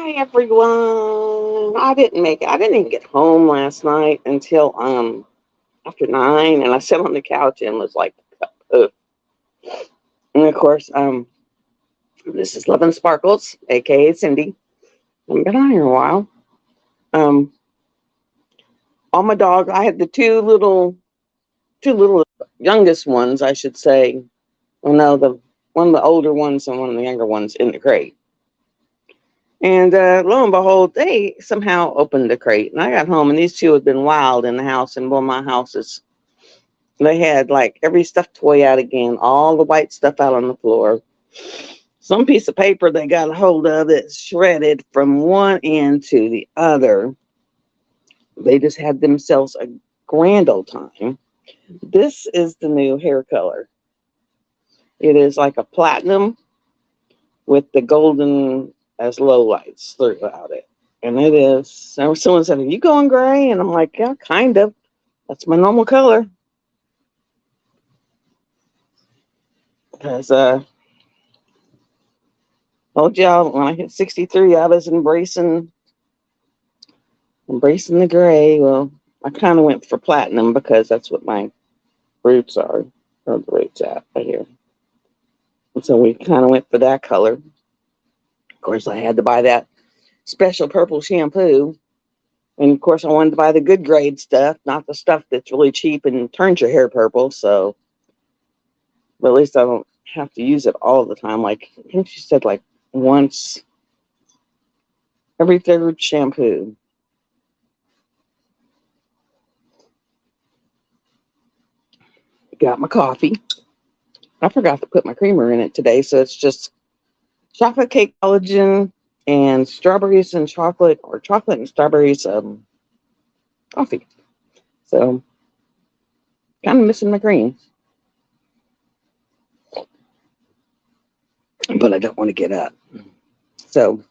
Hi everyone. I didn't even get home last night until after 9, and I sat on the couch and was like, ugh. And of course, this is Love and Sparkles, aka Cindy. I haven't been on here in a while. Um all my dogs, I had the two little youngest ones, I should say. Well, no, the one of the older ones and one of the younger ones in the crate. And lo and behold, they somehow opened the crate. And I got home, and these two had been wild in the house. And one of my houses, they had like every stuffed toy out again, all the white stuff out on the floor. Some piece of paper they got a hold of that shredded from one end to the other. They just had themselves a grand old time. This is the new hair color. It is like a platinum with the golden as low lights throughout it. And it is. So someone said, "Are you going gray?" And I'm like, "Yeah, kind of. That's my normal color." Because told y'all when I hit 63, I was embracing the gray. Well, I kind of went for platinum because that's what my roots are, or the roots at right here. And so we kind of went for that color. Of course, I had to buy that special purple shampoo. And of course, I wanted to buy the good grade stuff, not the stuff that's really cheap and turns your hair purple. So, but at least I don't have to use it all the time. Like, I think she said like once every third shampoo. Got my coffee. I forgot to put my creamer in it today. So it's just chocolate cake collagen and strawberries and chocolate, or chocolate and strawberries coffee. So kind of missing my cream, but I don't want to get up. So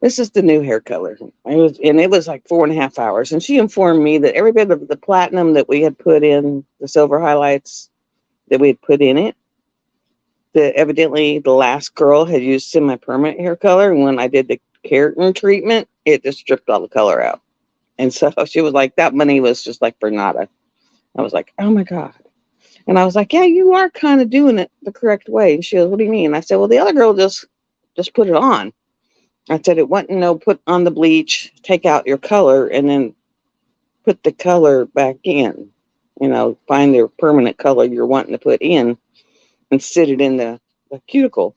this is the new hair color. It was like 4.5 hours. And she informed me that every bit of the platinum that we had put in, the silver highlights that we had put in it, that evidently the last girl had used semi-permanent hair color. And when I did the keratin treatment, it just stripped all the color out. And so she was like, that money was just like for nada. I was like, oh my God. And I was like, yeah, you are kind of doing it the correct way. And she goes, what do you mean? I said, well, the other girl just put it on. I said, it wasn't no put on the bleach, take out your color, and then put the color back in. Find the permanent color you're wanting to put in and sit it in the cuticle.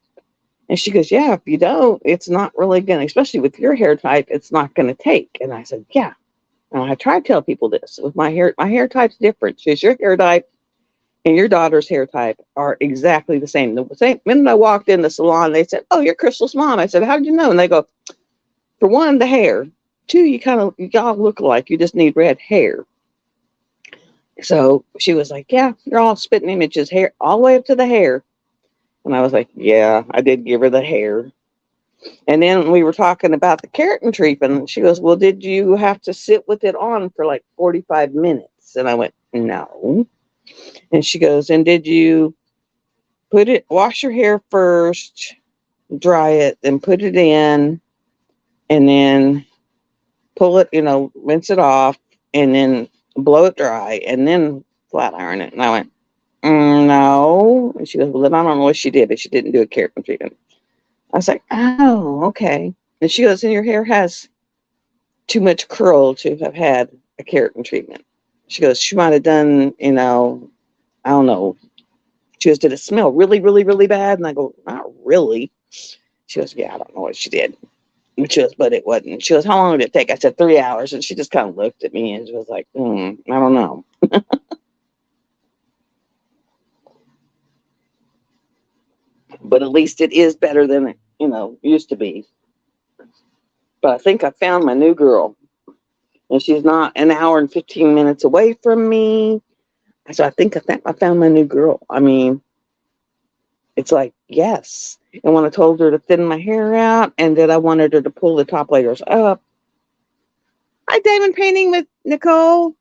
And she goes, yeah, if you don't, it's not really going to, especially with your hair type, it's not going to take. And I said, yeah. And I try to tell people this with my hair type's different. She goes, your hair type and your daughter's hair type are exactly the same. The same minute I walked in the salon, they said, oh, you're Crystal's mom. I said, how did you know? And they go, for one, the hair. Two, you all look alike. You just need red hair. So she was like, yeah, you're all spitting images, hair all the way up to the hair. And I was like, yeah, I did give her the hair. And then we were talking about the keratin treatment. And she goes, well, did you have to sit with it on for like 45 minutes? And I went, no. And she goes, and did you wash your hair first, dry it, then put it in, and then pull it, rinse it off, and then blow it dry, and then flat iron it. And I went, no. And she goes, well, then I don't know what she did, but she didn't do a keratin treatment. I was like, oh, okay. And she goes, and your hair has too much curl to have had a keratin treatment. She goes, she might have done, I don't know. She goes, did it smell really, really, really bad? And I go, not really. She goes, yeah, I don't know what she did. And she goes, but it wasn't. She goes, how long did it take? I said, 3 hours. And she just kind of looked at me and she was like, I don't know. But at least it is better than it, used to be. But I think I found my new girl. And she's not an hour and 15 minutes away from me. So I think I found my new girl. I mean, it's like, yes. And when I told her to thin my hair out and that I wanted her to pull the top layers up, I diamond painting with Nicole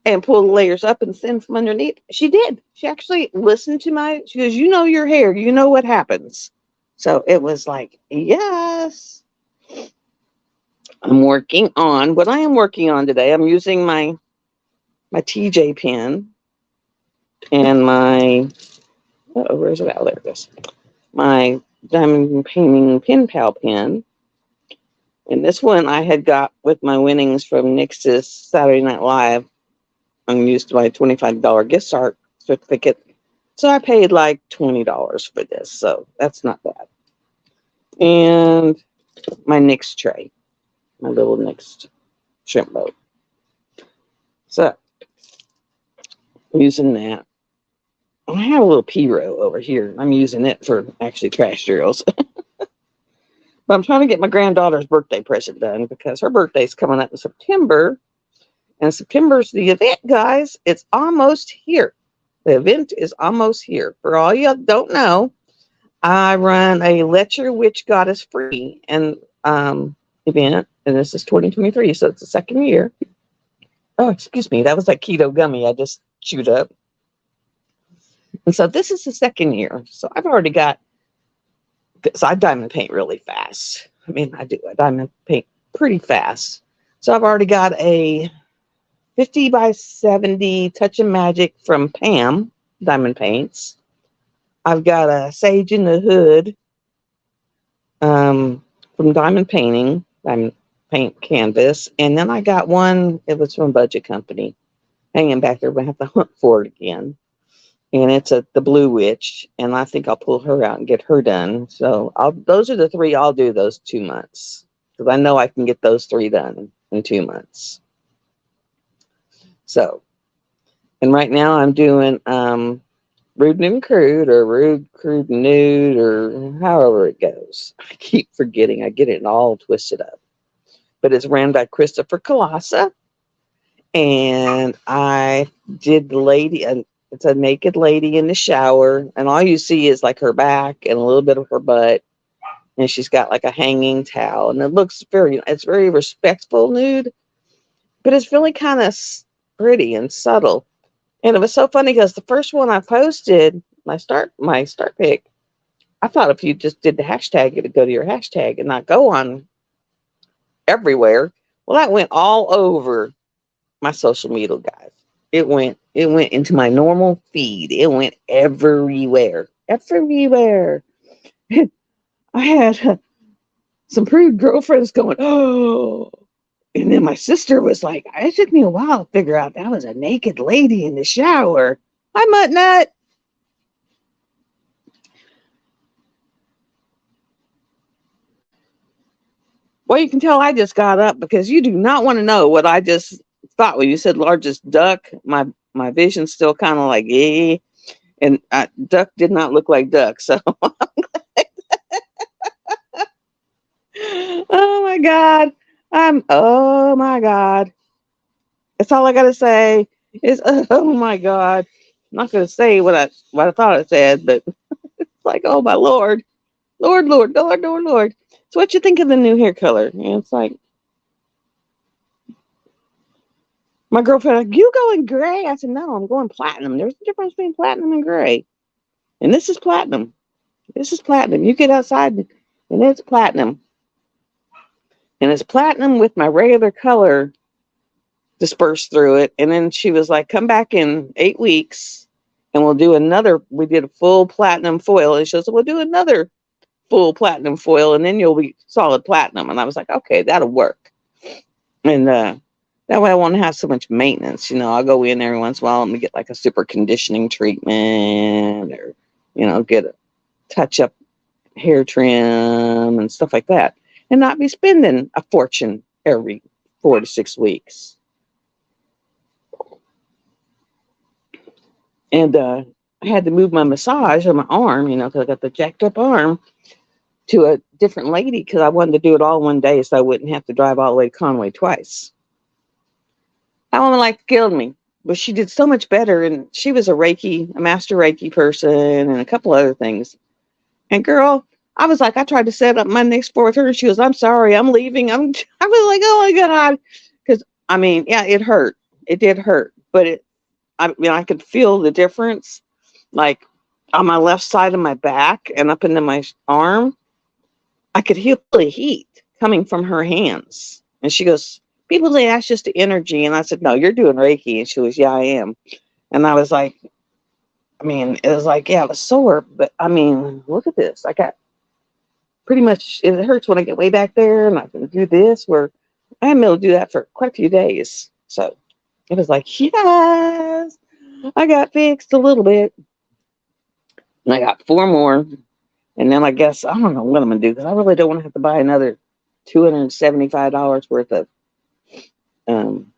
and pull the layers up and thin from underneath. She did. She actually listened to she goes, you know your hair, you know what happens. So it was like, yes. I'm working on what I am working on today. I'm using my TJ pen and my, oh, where's it out? There it is. My diamond painting pen pal pen. And this one I had got with my winnings from Nix's Saturday Night Live. I used my $25 gift certificate. So I paid like $20 for this. So that's not bad. And my Nix tray, my little Nix shrimp boat. So I'm using that. I have a little P-row over here. I'm using it for actually trash drills. But I'm trying to get my granddaughter's birthday present done because her birthday's coming up in September. And September's the event, guys. It's almost here. The event is almost here. For all you don't know, I run a Let Your Witch Goddess Free and event. And this is 2023, so it's the second year. Oh, excuse me. That was that keto gummy I just chewed up. And so this is the second year. So I've already got, so I diamond paint really fast. I mean, I do. I diamond paint pretty fast. So I've already got a 50 by 70 Touch of Magic from Pam Diamond Paints. I've got a Sage in the Hood from Diamond Painting, Diamond Paint Canvas. And then I got one, it was from Budget Company, hanging back there. We're going to have to hunt for it again. And it's the Blue Witch, and I think I'll pull her out and get her done. So those are the three I'll do those 2 months, because I know I can get those three done in 2 months. So, and right now I'm doing Rude and Crude, or Rude, Crude and Nude, or however it goes. I keep forgetting. I get it all twisted up. But it's ran by Christopher Colassa, and I did the lady. It's a naked lady in the shower, and all you see is like her back and a little bit of her butt, and she's got like a hanging towel, and it's very respectful nude, but it's really kind of pretty and subtle. And it was so funny because the first one I posted, my start pick, I thought if you just did the hashtag, it'd go to your hashtag and not go on everywhere. Well, that went all over my social media, guys. It went into my normal feed. It went everywhere. Everywhere. I had some prude girlfriends going, oh. And then my sister was like, it took me a while to figure out that was a naked lady in the shower. Hi, Mutt Nut. Well, you can tell I just got up because you do not want to know what I just thought when you said largest duck. My vision's still kind of like, eh. And duck did not look like duck. So, oh my God. Oh my God. That's all I got to say is, oh my God. I'm not going to say what I thought I said, but it's like, oh my Lord. Lord, Lord, Lord, Lord, Lord. So what you think of the new hair color? And it's like, my girlfriend, like, you going gray? I said, no, I'm going platinum. There's a difference between platinum and gray. And this is platinum. This is platinum. You get outside and it's platinum. And it's platinum with my regular color dispersed through it. And then she was like, come back in 8 weeks and we'll do another. We did a full platinum foil. And she said, we'll do another full platinum foil and then you'll be solid platinum. And I was like, okay, that'll work. And that way I won't have so much maintenance. You know, I'll go in every once in a while and get like a super conditioning treatment, or, you know, get a touch up hair trim and stuff like that, and not be spending a fortune every 4 to 6 weeks. And I had to move my massage on my arm, you know, because I got the jacked up arm, to a different lady because I wanted to do it all one day so I wouldn't have to drive all the way to Conway twice. That woman like killed me, but she did so much better. And she was a master Reiki person, and a couple other things. And girl, I was like, I tried to set up my next for her. She goes, I'm sorry, I'm leaving. I was like, oh my God. Because, I mean, yeah, it hurt. It did hurt. But I mean, I could feel the difference, like on my left side of my back and up into my arm. I could feel the heat coming from her hands. And she goes, people say that's just the energy. And I said, no, you're doing Reiki. And she was, yeah, I am. And I was like, I mean, it was like, yeah, I was sore, but I mean, look at this. I got pretty much, it hurts when I get way back there and I can do this where I haven't been able to do that for quite a few days. So it was like, yes, I got fixed a little bit. And I got 4 more. And then I guess, I don't know what I'm going to do because I really don't want to have to buy another $275 worth of, um,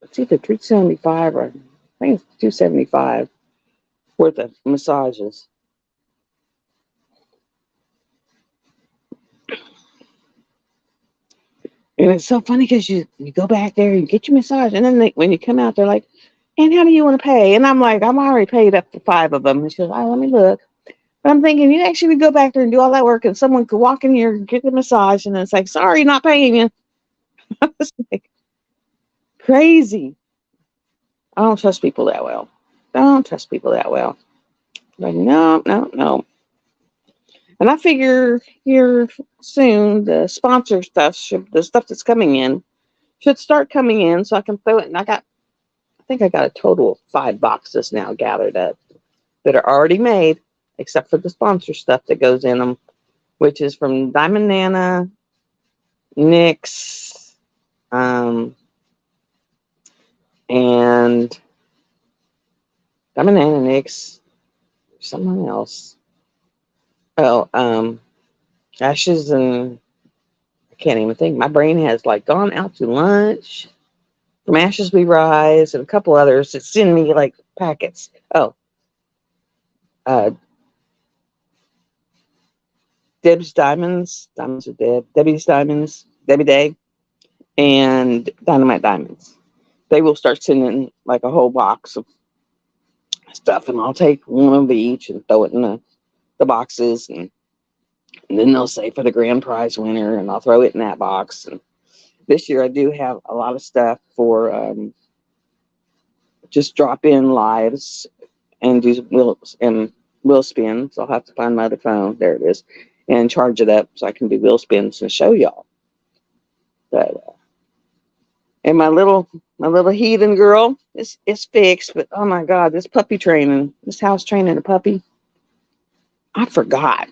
it's either 375 or I think it's 275 worth of massages. And it's so funny because you go back there and get your massage, and then when you come out, they're like, "And how do you want to pay?" And I'm like, "I'm already paid up for 5 of them." And she goes, "Oh, let me look." But I'm thinking, you actually would go back there and do all that work, and someone could walk in here, get the massage, and it's like, "Sorry, not paying you." It's like crazy. I don't trust people that well. Don't trust people that well. Like, no, no, no. And I figure here soon the sponsor stuff the stuff that's coming in should start coming in so I can throw it. And I think I got a total of 5 boxes now gathered up that are already made, except for the sponsor stuff that goes in them, which is from Diamond Nana, NYX, and Diamond Nana, NYX, someone else. Oh, Ashes and I can't even think. My brain has like gone out to lunch. From Ashes We Rise and a couple others that send me like packets. Oh, uh, Deb's Diamonds, Diamonds are Deb, Debbie's Diamonds, Debbie Day, and Dynamite Diamonds. They will start sending like a whole box of stuff, and I'll take one of each and throw it in the boxes, and then they'll say for the grand prize winner, and I'll throw it in that box. And this year I do have a lot of stuff for just drop in lives and do wheel spins. I'll have to find my other phone. There it is, and charge it up so I can do wheel spins and show y'all. But and my little heathen girl is fixed. But oh my God, this puppy training, this house training a puppy. I forgot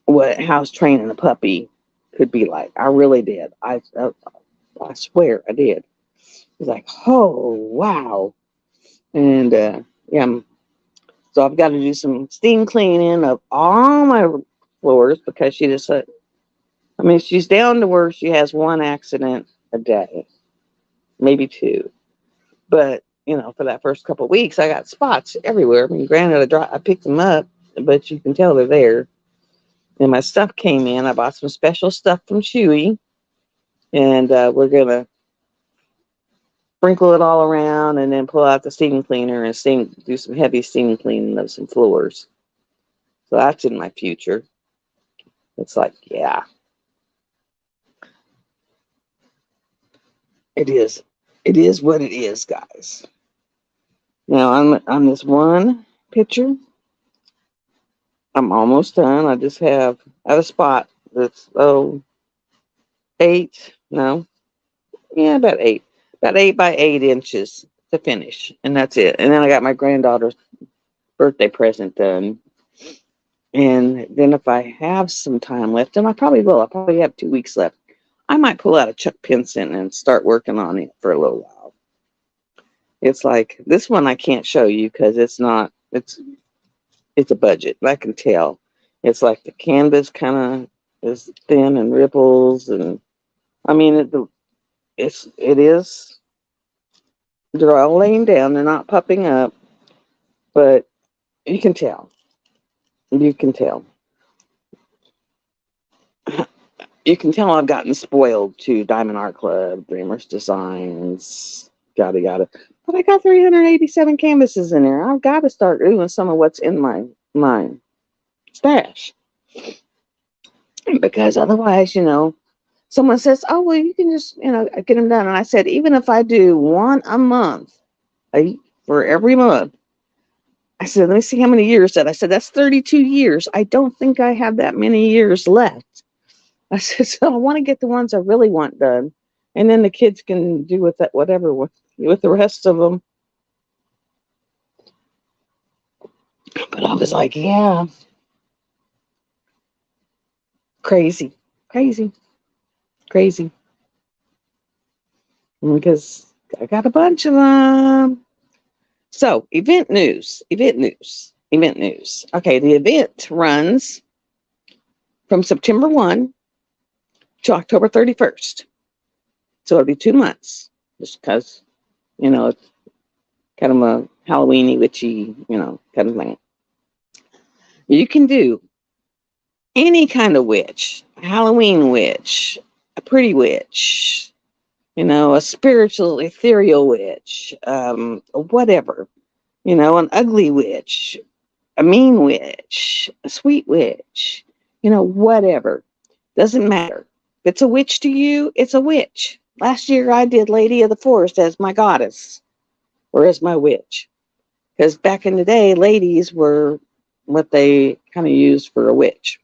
what house training a puppy could be like. I really did. I swear I did. It's like, oh wow, and yeah. So I've got to do some steam cleaning of all my floors because she just, I mean, she's down to where she has 1 accident a day, maybe 2. But, for that first couple of weeks, I got spots everywhere. I mean, granted, I picked them up, but you can tell they're there. And my stuff came in. I bought some special stuff from Chewy, and we're going to sprinkle it all around and then pull out the steam cleaner and do some heavy steam cleaning of some floors. So that's in my future. It's like, yeah, it is. It is what it is, guys. Now on this one picture, I'm almost done. I just have at a spot that's 8, no, yeah, about 8 by 8 inches to finish, and that's it. And then I got my granddaughter's birthday present done. And then if I have some time left, and I probably will, I probably have 2 weeks left, I might pull out a Chuck Pinson and start working on it for a little while. It's like this one I can't show you because it's a budget. I can tell. It's like the canvas kind of is thin and ripples, and I mean it is. They're all laying down. They're not popping up, but you can tell. You can tell. You can tell I've gotten spoiled to Diamond Art Club, Dreamers Designs, yada yada. But I got 387 canvases in there. I've got to start doing some of what's in my stash. Because otherwise, someone says, "Oh, well, you can just, get them done." And I said, even if I do one a month, for every month, I said, let me see how many years that. I said, that's 32 years. I don't think I have that many years left. I said, so I want to get the ones I really want done. and then the kids can do with that whatever with the rest of them. But I was like, yeah, crazy, crazy, crazy, because I got a bunch of them. So, event news. Okay, the event runs from September 1 to October 31st. So it'll be 2 months, just because, it's kind of a Halloweeny, witchy, kind of thing. You can do any kind of witch, a Halloween witch, a pretty witch, a spiritual, ethereal witch, whatever, an ugly witch, a mean witch, a sweet witch, whatever. Doesn't matter. If it's a witch to you, it's a witch. Last year I did Lady of the Forest as my goddess or as my witch. Because back in the day, ladies were what they kind of used for a witch,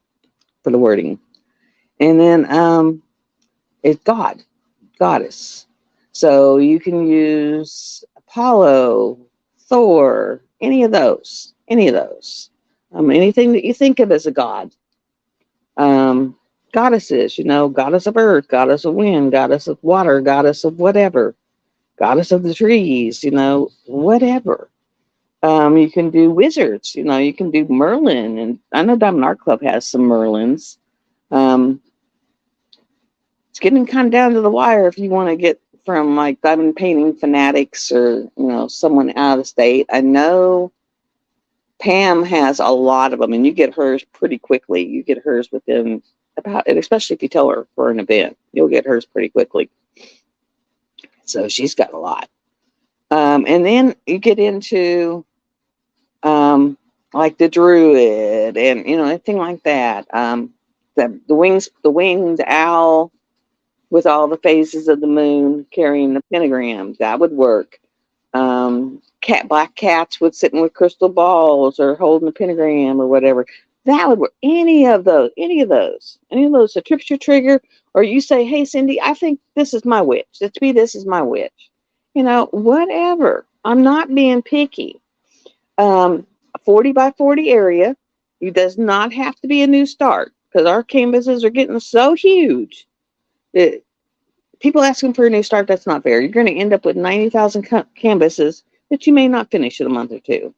for the wording. And then it's goddess. So you can use Apollo, Thor, any of those. Anything that you think of as a god. Goddesses, goddess of earth, goddess of wind, goddess of water, goddess of whatever, goddess of the trees, whatever. You can do wizards, you can do Merlin, and I know Diamond Art Club has some Merlins. It's getting kind of down to the wire if you want to get from like diamond painting fanatics or, someone out of state. I know Pam has a lot of them, and you get hers pretty quickly. You get hers within about, and especially if you tell her for an event, you'll get hers pretty quickly. So she's got a lot. And then you get into like the druid and anything like that. The winged owl with all the phases of the moon carrying the pentagram, that would work. Black cats with sitting with crystal balls or holding the pentagram or whatever. That would work. Any of those, that trips your trigger, or you say, hey, Cindy, I think this is my witch. This is my witch. Whatever. I'm not being picky. A 40 by 40 area. It does not have to be a new start, because our canvases are getting so huge that people asking for a new start, that's not fair. You're going to end up with 90,000 canvases that you may not finish in a month or two.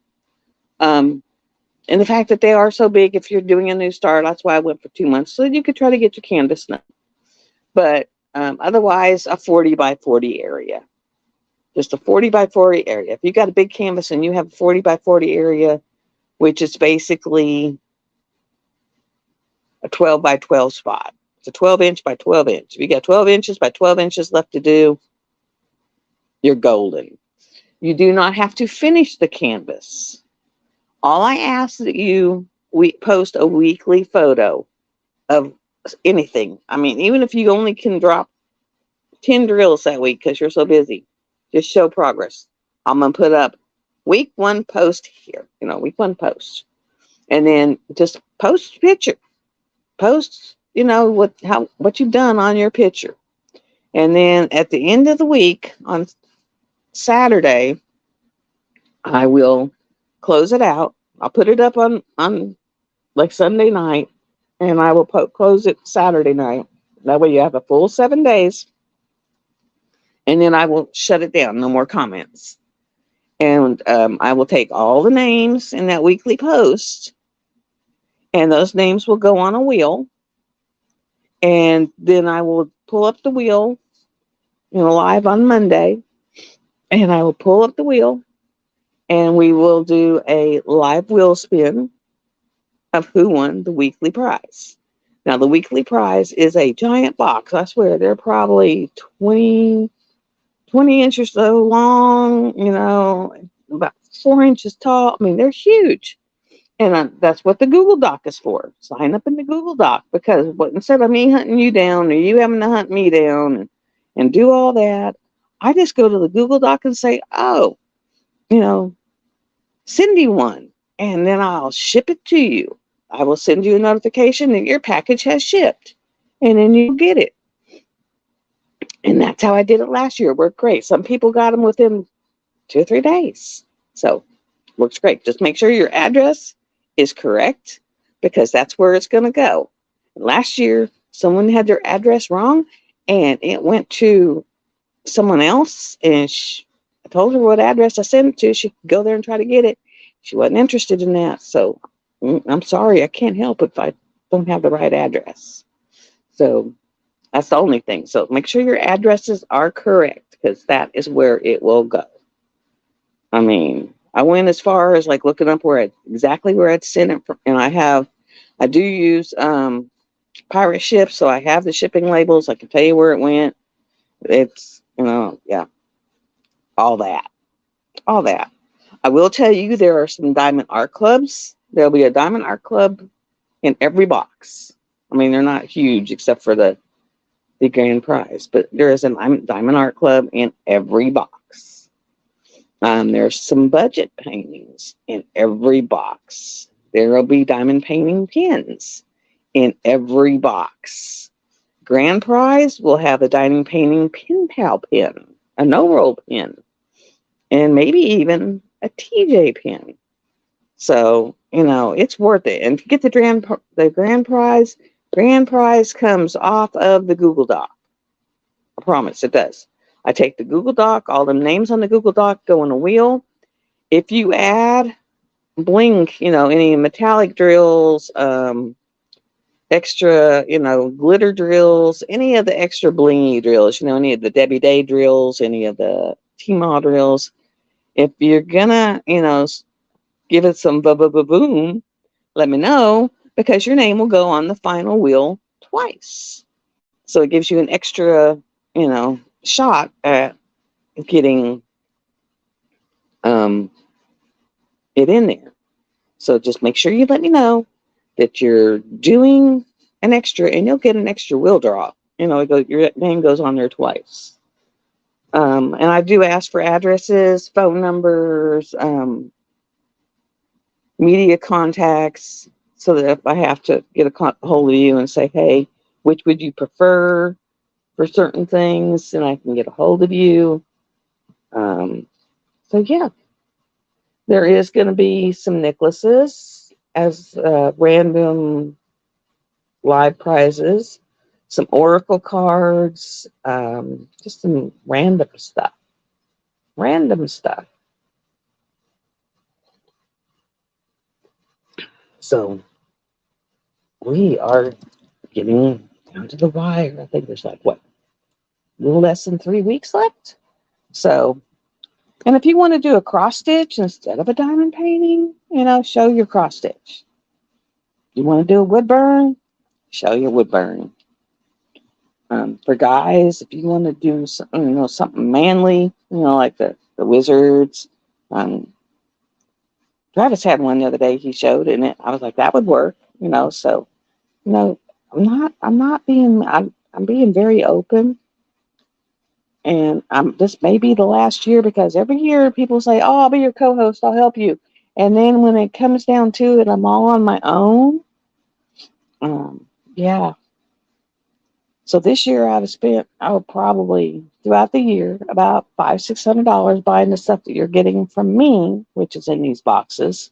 And the fact that they are so big, if you're doing a new start, that's why I went for 2 months, so you could try to get your canvas done. But otherwise, a 40 by 40 area. Just a 40 by 40 area. If you got a big canvas and you have a 40 by 40 area, which is basically a 12 by 12 spot. It's a 12 inch by 12 inch. If you got 12 inches by 12 inches left to do, you're golden. You do not have to finish the canvas. All I ask that you post a weekly photo of anything. I mean, even if you only can drop 10 drills that week because you're so busy, just show progress. I'm going to put up week 1 post here, week 1 post. And then just post picture. Post, what you've done on your picture. And then at the end of the week on Saturday, I will close it out. I'll put it up on like Sunday night, and I will close it Saturday night. That way you have a full 7 days. And then I will shut it down. No more comments. And I will take all the names in that weekly post, and those names will go on a wheel. And then I will pull up the wheel, live on Monday. And I will pull up the wheel, and we will do a live wheel spin of who won the weekly prize. Now, the weekly prize is a giant box. I swear, they're probably 20 inches so long, about 4 inches tall. I mean, they're huge. And that's what the Google Doc is for. Sign up in the Google Doc, because instead of me hunting you down or you having to hunt me down and do all that, I just go to the Google Doc and say, oh, Cindy won. And then I'll ship it to you. I will send you a notification that your package has shipped. And then you'll get it. And that's how I did it last year. It worked great. Some people got them within 2 or 3 days. So works great. Just make sure your address is correct because that's where it's going to go. Last year, someone had their address wrong and it went to someone else. And I told her what address I sent it to. She could go there and try to get it. She wasn't interested in that. So I'm sorry. I can't help if I don't have the right address. So that's the only thing. So make sure your addresses are correct because that is where it will go. I mean, I went as far as like looking up exactly where I'd sent it from, and I do use pirate ship, so I have the shipping labels. I can tell you where it went. It's yeah, all that. I will tell you there are some Diamond Art Clubs. There'll be a Diamond Art Club in every box. I mean, they're not huge except for the grand prize, but there is a Diamond Art Club in every box. There's some budget paintings in every box. There will be diamond painting pins in every box. Grand prize will have a diamond painting pin pal pin, a no roll pin, and maybe even a TJ pin. So it's worth it. And if you get the grand prize comes off of the Google Doc. I promise it does. I take the Google Doc, all the names on the Google Doc go in a wheel. If you add bling, any metallic drills, extra, glitter drills, any of the extra blingy drills, any of the Debbie Day drills, any of the T-Mod drills, if you're gonna, give it some boom, let me know because your name will go on the final wheel twice. So it gives you an extra, shot at getting it in there. So just make sure you let me know that you're doing an extra and you'll get an extra wheel draw. Your name goes on there twice. And I do ask for addresses, phone numbers, media contacts, so that if I have to get a hold of you and say, hey, which would you prefer for certain things, and I can get a hold of you. So yeah, there is going to be some necklaces as random live prizes, some oracle cards, just some random stuff. So we are getting down to the wire. I think there's like a little less than 3 weeks left. So, and if you want to do a cross stitch instead of a diamond painting, show your cross stitch. You want to do a wood burn, show your wood burn. For guys, if you want to do something manly, like the wizards. Travis had one the other day he showed, and I was like, that would work, so I'm being very open. And this may be the last year because every year people say, oh, I'll be your co-host, I'll help you. And then when it comes down to it, I'm all on my own. Yeah. So this year I would probably throughout the year about $500-$600 buying the stuff that you're getting from me, which is in these boxes.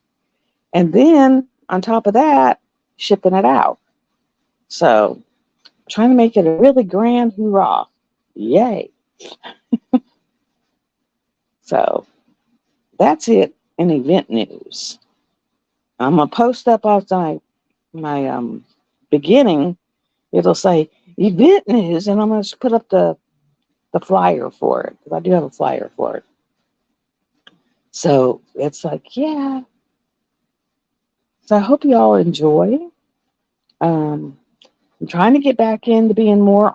And then on top of that, shipping it out. So trying to make it a really grand hoorah. Yay. So that's it in event news. I'm going to post up outside my beginning. It'll say event news, and I'm going to put up the flyer for it because I do have a flyer for it. So it's like, yeah. So I hope you all enjoy. I'm trying to get back into being more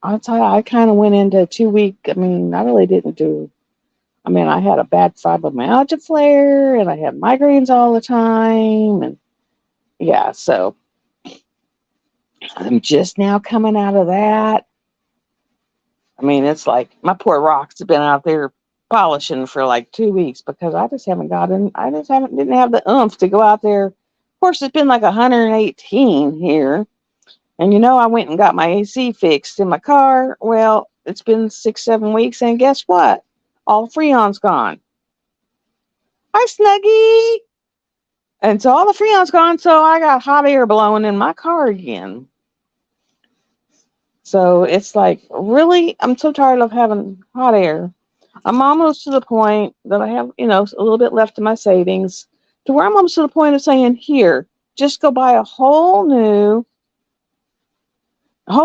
outside. I kind of went into 2 week. I really didn't do. I had a bad fibromyalgia flare, and I had migraines all the time, and yeah. So I'm just now coming out of that. It's like my poor rocks have been out there polishing for like 2 weeks because I just haven't didn't have the oomph to go out there. Of course, it's been like 118 here. And I went and got my AC fixed in my car. Well, it's been 6, 7 weeks, and guess what? All the Freon's gone. Hi, Snuggie. And so all the Freon's gone, so I got hot air blowing in my car again. So it's like, really, I'm so tired of having hot air. I'm almost to the point that I have, a little bit left in my savings to where I'm almost to the point of saying, here, just go buy a whole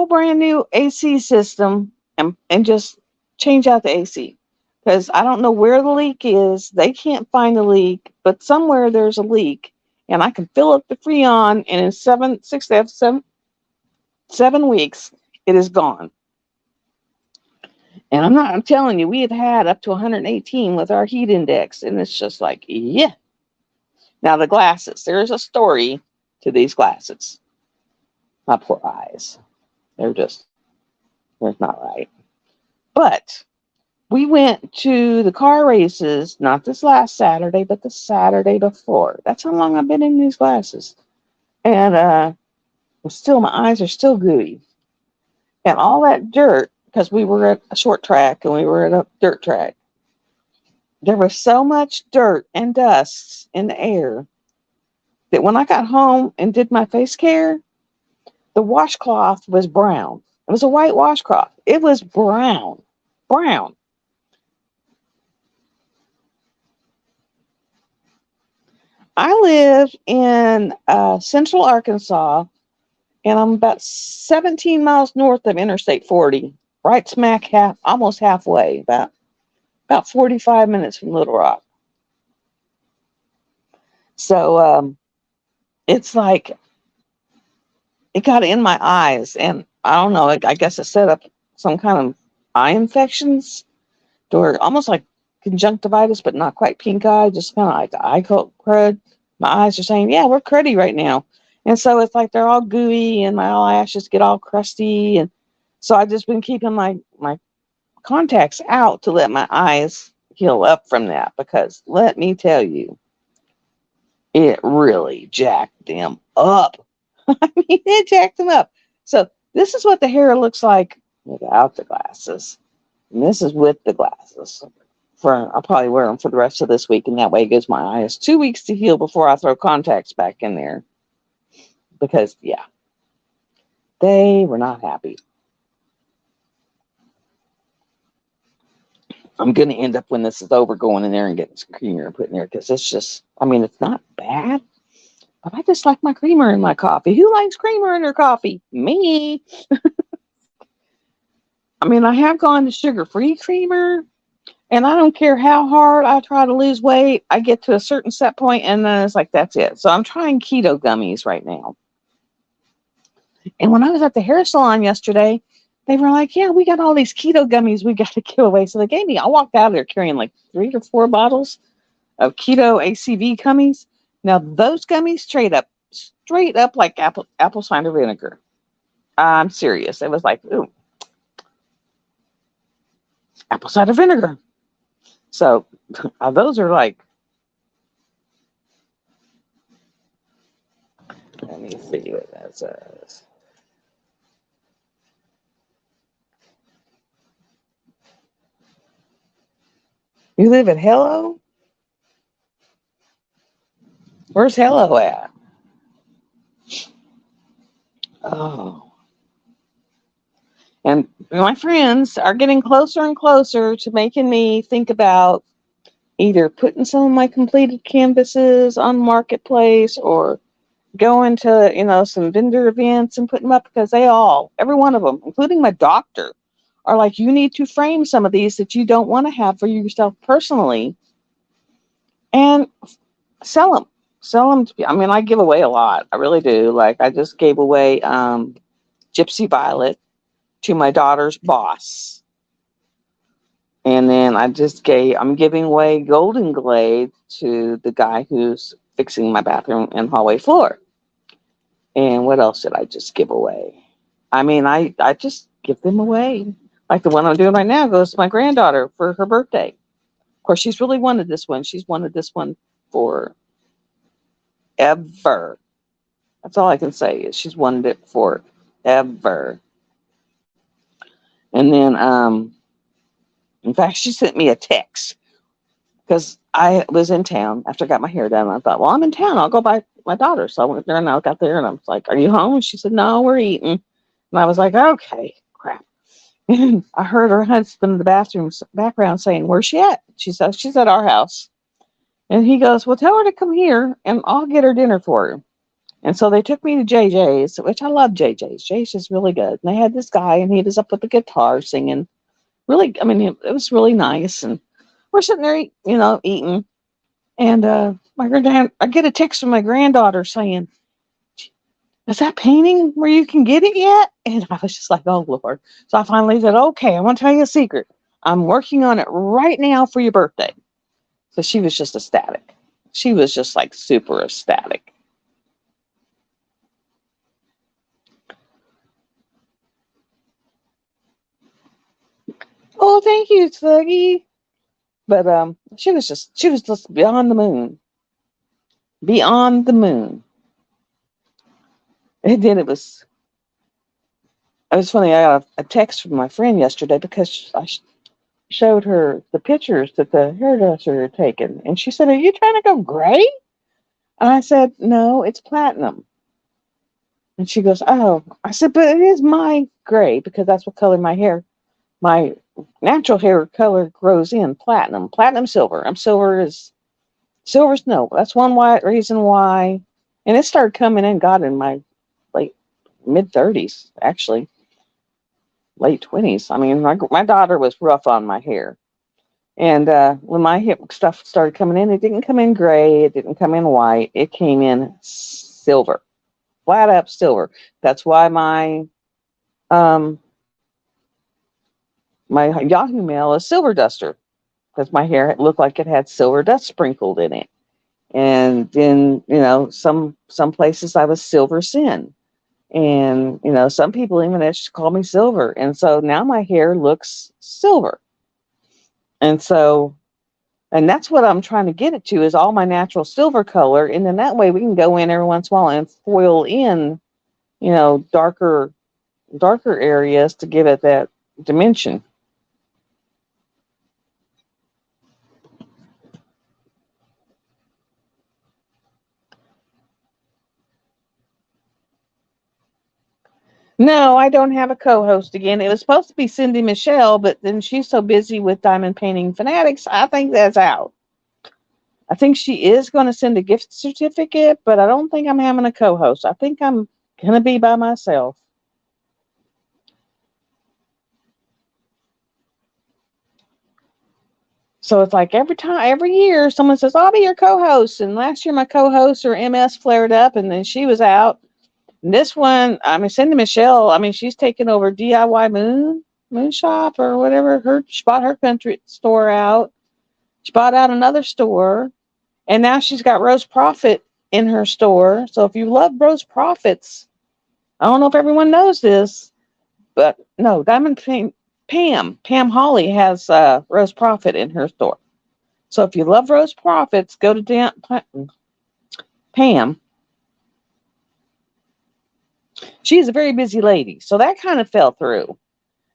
brand new AC system and just change out the AC. Because I don't know where the leak is. They can't find the leak, but somewhere there's a leak. And I can fill up the Freon, and in 7 weeks, it is gone. And I'm telling you, we have had up to 118 with our heat index, and it's just like, yeah. Now the glasses, there's a story to these glasses. My poor eyes. They're not right. But we went to the car races, not this last Saturday, but the Saturday before. That's how long I've been in these glasses. And still, my eyes are still gooey. And all that dirt, because we were at a short track and we were at a dirt track, there was so much dirt and dust in the air that when I got home and did my face care, the washcloth was brown. It was a white washcloth. It was brown. Brown. I live in central Arkansas, and I'm about 17 miles north of Interstate 40, right smack almost halfway, about 45 minutes from Little Rock. So it's like it got in my eyes, and I don't know. I guess it set up some kind of eye infections, or almost like conjunctivitis, but not quite pink eye, just kind of like eye crud. My eyes are saying, "Yeah, we're cruddy right now," and so it's like they're all gooey, and my eyelashes get all crusty, and so I've just been keeping my contacts out to let my eyes heal up from that, because let me tell you, it really jacked them up. I mean, it jacked them up. So this is what the hair looks like without the glasses, and this is with the glasses. I'll probably wear them for the rest of this week, and that way it gives my eyes 2 weeks to heal before I throw contacts back in there. Because yeah, they were not happy. I'm going to end up, when this is over, going in there and getting some creamer and putting there, because it's just, I mean, it's not bad, but I just like my creamer in my coffee. Who likes creamer in their coffee? Me. I mean, I have gone to sugar-free creamer, and I don't care how hard I try to lose weight. I get to a certain set point, and then it's like, that's it. So I'm trying keto gummies right now. And when I was at the hair salon yesterday, they were like, yeah, we got all these keto gummies we got to give away. So they gave me, I walked out of there carrying like 3 or 4 bottles of keto ACV gummies. Now those gummies straight up like apple cider vinegar. I'm serious. It was like, ooh, apple cider vinegar. So those are like, let me see what that says. You live at Hello? Where's Hello at? Oh. And my friends are getting closer and closer to making me think about either putting some of my completed canvases on Marketplace, or going to, some vendor events and putting them up, because every one of them, including my doctor, are like, you need to frame some of these that you don't want to have for yourself personally and sell them. I mean, I give away a lot. I really do. Like, I just gave away Gypsy Violet to my daughter's boss. And then I'm giving away Golden Glade to the guy who's fixing my bathroom and hallway floor. And what else did I just give away? I mean, I just give them away. Like the one I'm doing right now goes to my granddaughter for her birthday. Of course, she's really wanted this one. She's wanted this one forever. That's all I can say, is she's wanted it forever. And then, in fact, she sent me a text because I was in town after I got my hair done. I thought, well, I'm in town. I'll go by my daughter. So I went there and I got there and I was like, are you home? And she said, no, we're eating. And I was like, okay, crap. And I heard her husband in the bathroom background saying, where's she at? She says, she's at our house. And he goes, well, tell her to come here and I'll get her dinner for her. And so they took me to JJ's, which I love JJ's. JJ's is really good. And they had this guy and he was up with the guitar singing. Really, I mean, it was really nice. And we're sitting there, eating. And I get a text from my granddaughter saying, is that painting where you can get it yet? And I was just like, oh, Lord. So I finally said, okay, I want to tell you a secret. I'm working on it right now for your birthday. So she was just ecstatic. She was just like super ecstatic. Oh, thank you, Sluggy. But she was just beyond the moon. Beyond the moon. And then it was funny. I got a text from my friend yesterday because I showed her the pictures that the hairdresser had taken. And she said, are you trying to go gray? And I said, no, it's platinum. And she goes, oh. I said, but it is my gray because that's what color my natural hair color grows in platinum. Platinum silver. Silver's no. That's reason why. And it started coming in, God, in my late mid-30s, actually. Late 20s. I mean, my daughter was rough on my hair. And when my hip stuff started coming in, it didn't come in gray. It didn't come in white. It came in silver. Flat up silver. That's why my Yahoo Mail is Silver Duster. Because my hair looked like it had silver dust sprinkled in it. And then, some places I was Silver Sin. And, some people even just call me Silver. And so now my hair looks silver. And that's what I'm trying to get it to is all my natural silver color. And then that way we can go in every once in a while and foil in, darker areas to give it that dimension. No, I don't have a co-host again. It was supposed to be Cindy Michelle, but then she's so busy with Diamond Painting Fanatics, I think that's out. I think she is going to send a gift certificate, but I don't think I'm having a co-host. I think I'm going to be by myself. So it's like every year, someone says, I'll be your co-host. And last year, my co-host, her MS flared up, and then she was out. This one, I mean, Cindy Michelle, I mean, she's taken over DIY Moon Shop or whatever. She bought her country store out. She bought out another store. And now she's got Rose Profit in her store. So if you love Rose Profits, I don't know if everyone knows this, but no, Pam Holly has Rose Profit in her store. So if you love Rose Profits, go to Pam. She's a very busy lady. So that kind of fell through.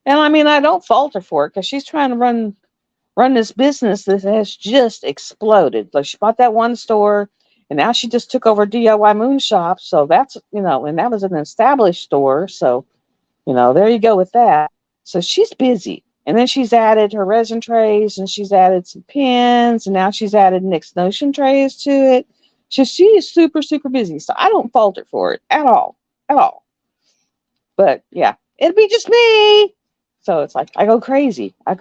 And I mean, I don't fault her for it because she's trying to run this business that has just exploded. Like she bought that one store and now she just took over DIY Moon Shop. So that's, and that was an established store. So, there you go with that. So she's busy. And then she's added her resin trays and she's added some pins and now she's added Nick's Notion trays to it. So she is super, super busy. So I don't fault her for it at all. At all. But yeah, it'd be just me. So it's like, I go crazy. And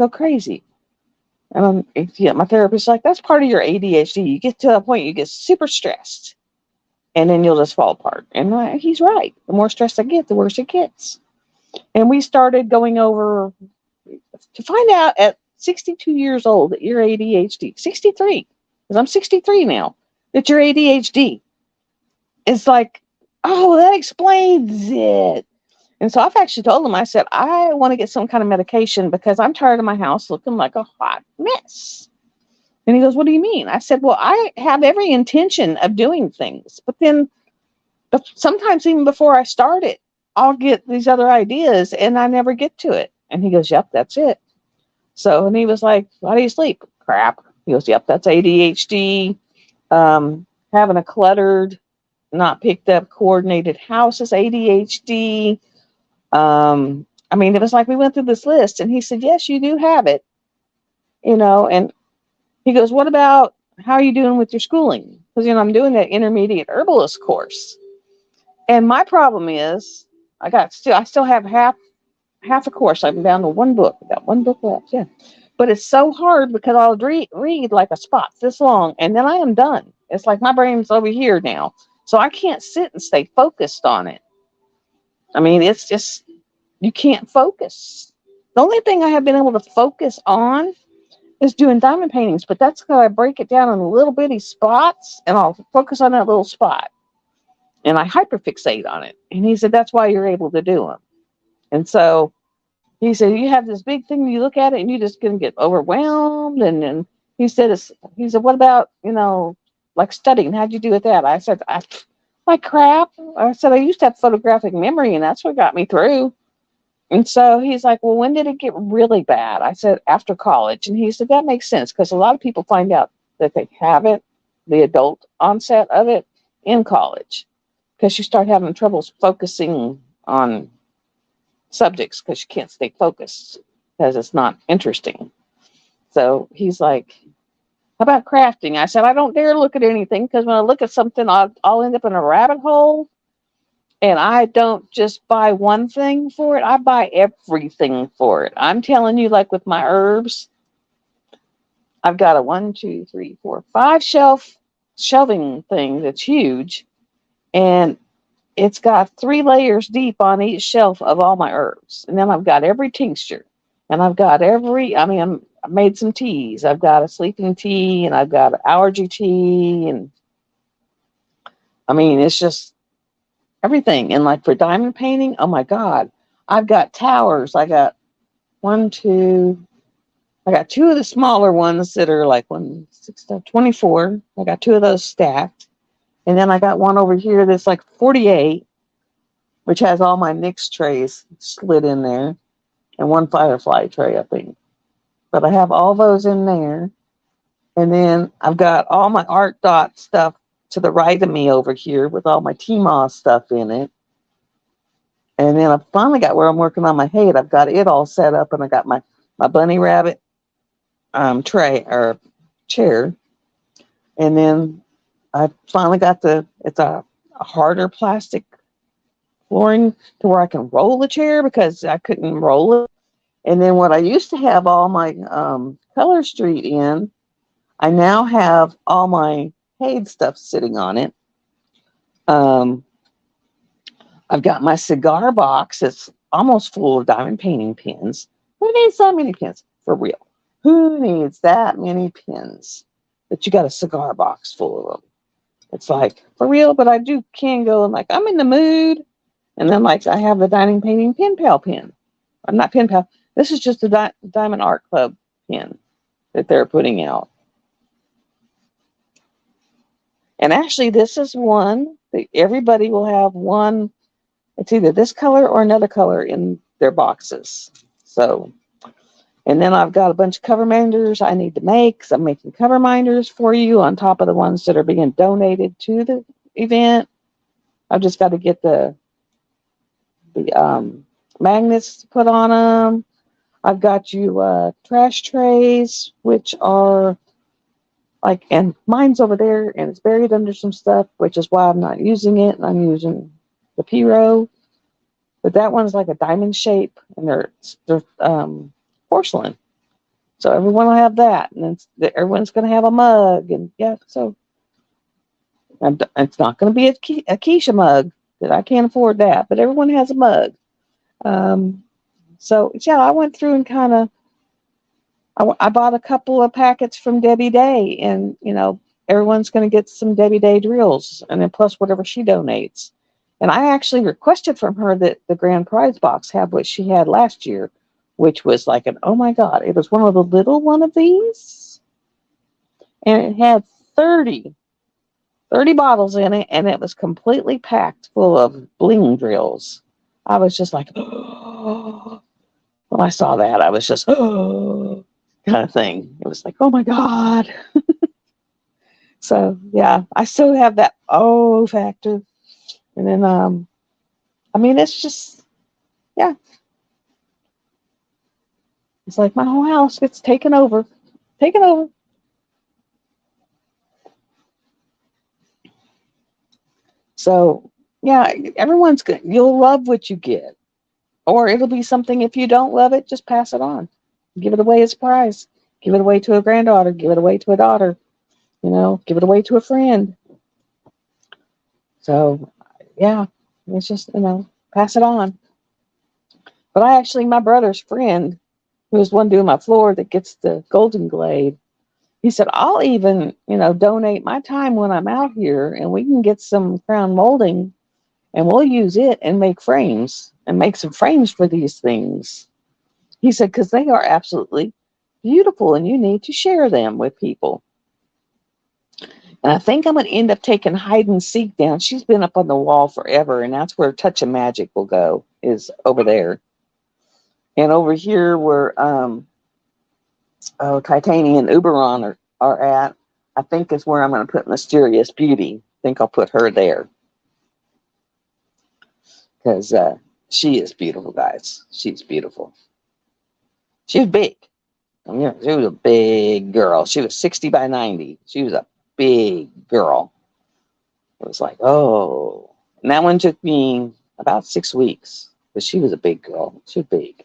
my therapist's like, that's part of your ADHD. You get to a point, you get super stressed. And then you'll just fall apart. And he's right. The more stressed I get, the worse it gets. And we started going over to find out at 62 years old that you're ADHD. 63. Because I'm 63 now. That you're ADHD. It's like, oh, that explains it. And so I've actually told him, I said, I want to get some kind of medication because I'm tired of my house looking like a hot mess. And he goes, what do you mean? I said, well, I have every intention of doing things. But then sometimes even before I start it, I'll get these other ideas and I never get to it. And he goes, yep, that's it. So, and he was like, how do you sleep? Crap. He goes, yep, that's ADHD. Having a cluttered, not picked up, coordinated house is ADHD. I mean, it was like we went through this list, and he said, yes, you do have it, and he goes, what about how are you doing with your schooling? Because, I'm doing that intermediate herbalist course. And my problem is I still have half a course. I'm down to one book. I got one book left. Yeah. But it's so hard because I'll read like a spot this long and then I am done. It's like my brain's over here now. So I can't sit and stay focused on it. I mean, it's just, you can't focus. The only thing I have been able to focus on is doing diamond paintings, but that's because I break it down in little bitty spots and I'll focus on that little spot and I hyperfixate on it. And he said, that's why you're able to do them. And so he said, you have this big thing, you look at it and you're just going to get overwhelmed. And then he said, what about, like studying? How'd you do with that? I said, like crap. I said, I used to have photographic memory and that's what got me through. And so he's like, well, when did it get really bad? I said, after college. And he said, that makes sense because a lot of people find out that they have it, the adult onset of it, in college because you start having troubles focusing on subjects because you can't stay focused because it's not interesting. So he's like, how about crafting? I said, I don't dare look at anything because when I look at something, I'll end up in a rabbit hole. And I don't just buy one thing for it. I buy everything for it. I'm telling you, like with my herbs, I've got a 1, 2, 3, 4, 5 shelving thing that's huge. And it's got 3 layers deep on each shelf of all my herbs. And then I've got every tincture. And I've got I made some teas. I've got a sleeping tea and I've got an allergy tea. And I mean, it's just everything. And like for diamond painting, oh my God, I've got towers. I got 2 of the smaller ones that are like 24. I got 2 of those stacked. And then I got one over here that's like 48, which has all my NYX trays slid in there, and 1 Firefly tray, I think. But I have all those in there. And then I've got all my Art Dot stuff to the right of me over here with all my TMOS stuff in it. And then I finally got where I'm working on my head. I've got it all set up, and I got my bunny rabbit tray or chair. And then I finally got it's a harder plastic flooring to where I can roll the chair because I couldn't roll it. And then what I used to have all my Color Street in, I now have all my Haid stuff sitting on it. I've got my cigar box that's almost full of diamond painting pins. Who needs that many pins? For real. Who needs that many pins? That you got a cigar box full of them. It's like, for real, but I can go and like, I'm in the mood. And then like, I have the diamond painting pen pal pin. I'm not pen pal. This is just a Diamond Art Club pin that they're putting out. And actually, this is one that everybody will have one. It's either this color or another color in their boxes. So, and then I've got a bunch of cover minders I need to make. So I'm making cover minders for you on top of the ones that are being donated to the event. I've just got to get the magnets to put on them. I've got you trash trays, which are like, and mine's over there and it's buried under some stuff, which is why I'm not using it. And I'm using the P-Row. But that one's like a diamond shape and they're porcelain. So everyone will have that. And then everyone's going to have a mug. And yeah, so it's not going to be a Keisha mug because I can't afford that. But everyone has a mug. So yeah, I went through and kind of, I bought a couple of packets from Debbie Day, and everyone's going to get some Debbie Day drills, and then plus whatever she donates. And I actually requested from her that the grand prize box have what she had last year, which was like oh my God, it was one of the little one of these, and it had 30 bottles in it, and it was completely packed full of bling drills. I was just like, oh. When I saw that, I was just, oh, kind of thing. It was like, oh my God. So yeah, I still have that oh factor. And then, I mean, it's just, yeah, it's like my whole house gets taken over, taken over. So yeah, everyone's good. You'll love what you get, or it'll be something. If you don't love it, just pass it on. Give it away as a prize. Give it away to a granddaughter. Give it away to a daughter. Give it away to a friend. So yeah, it's just pass it on. But my brother's friend, who was one doing my floor that gets the Golden Glade, he said, I'll even, donate my time when I'm out here and we can get some crown molding and we'll use it and make frames and make some frames for these things. He said, because they are absolutely beautiful and you need to share them with people. And I think I'm going to end up taking hide and seek down. She's been up on the wall forever, and that's where Touch of Magic will go, is over there. And over here where Titanium and Uberon are at, I think is where I'm going to put Mysterious Beauty. I think I'll put her there. Because she is beautiful, guys. She's beautiful. She's big. I mean, she was a big girl. She was 60 by 90. She was a big girl. It was like, oh. And that one took me about 6 weeks. But she was a big girl. She was big.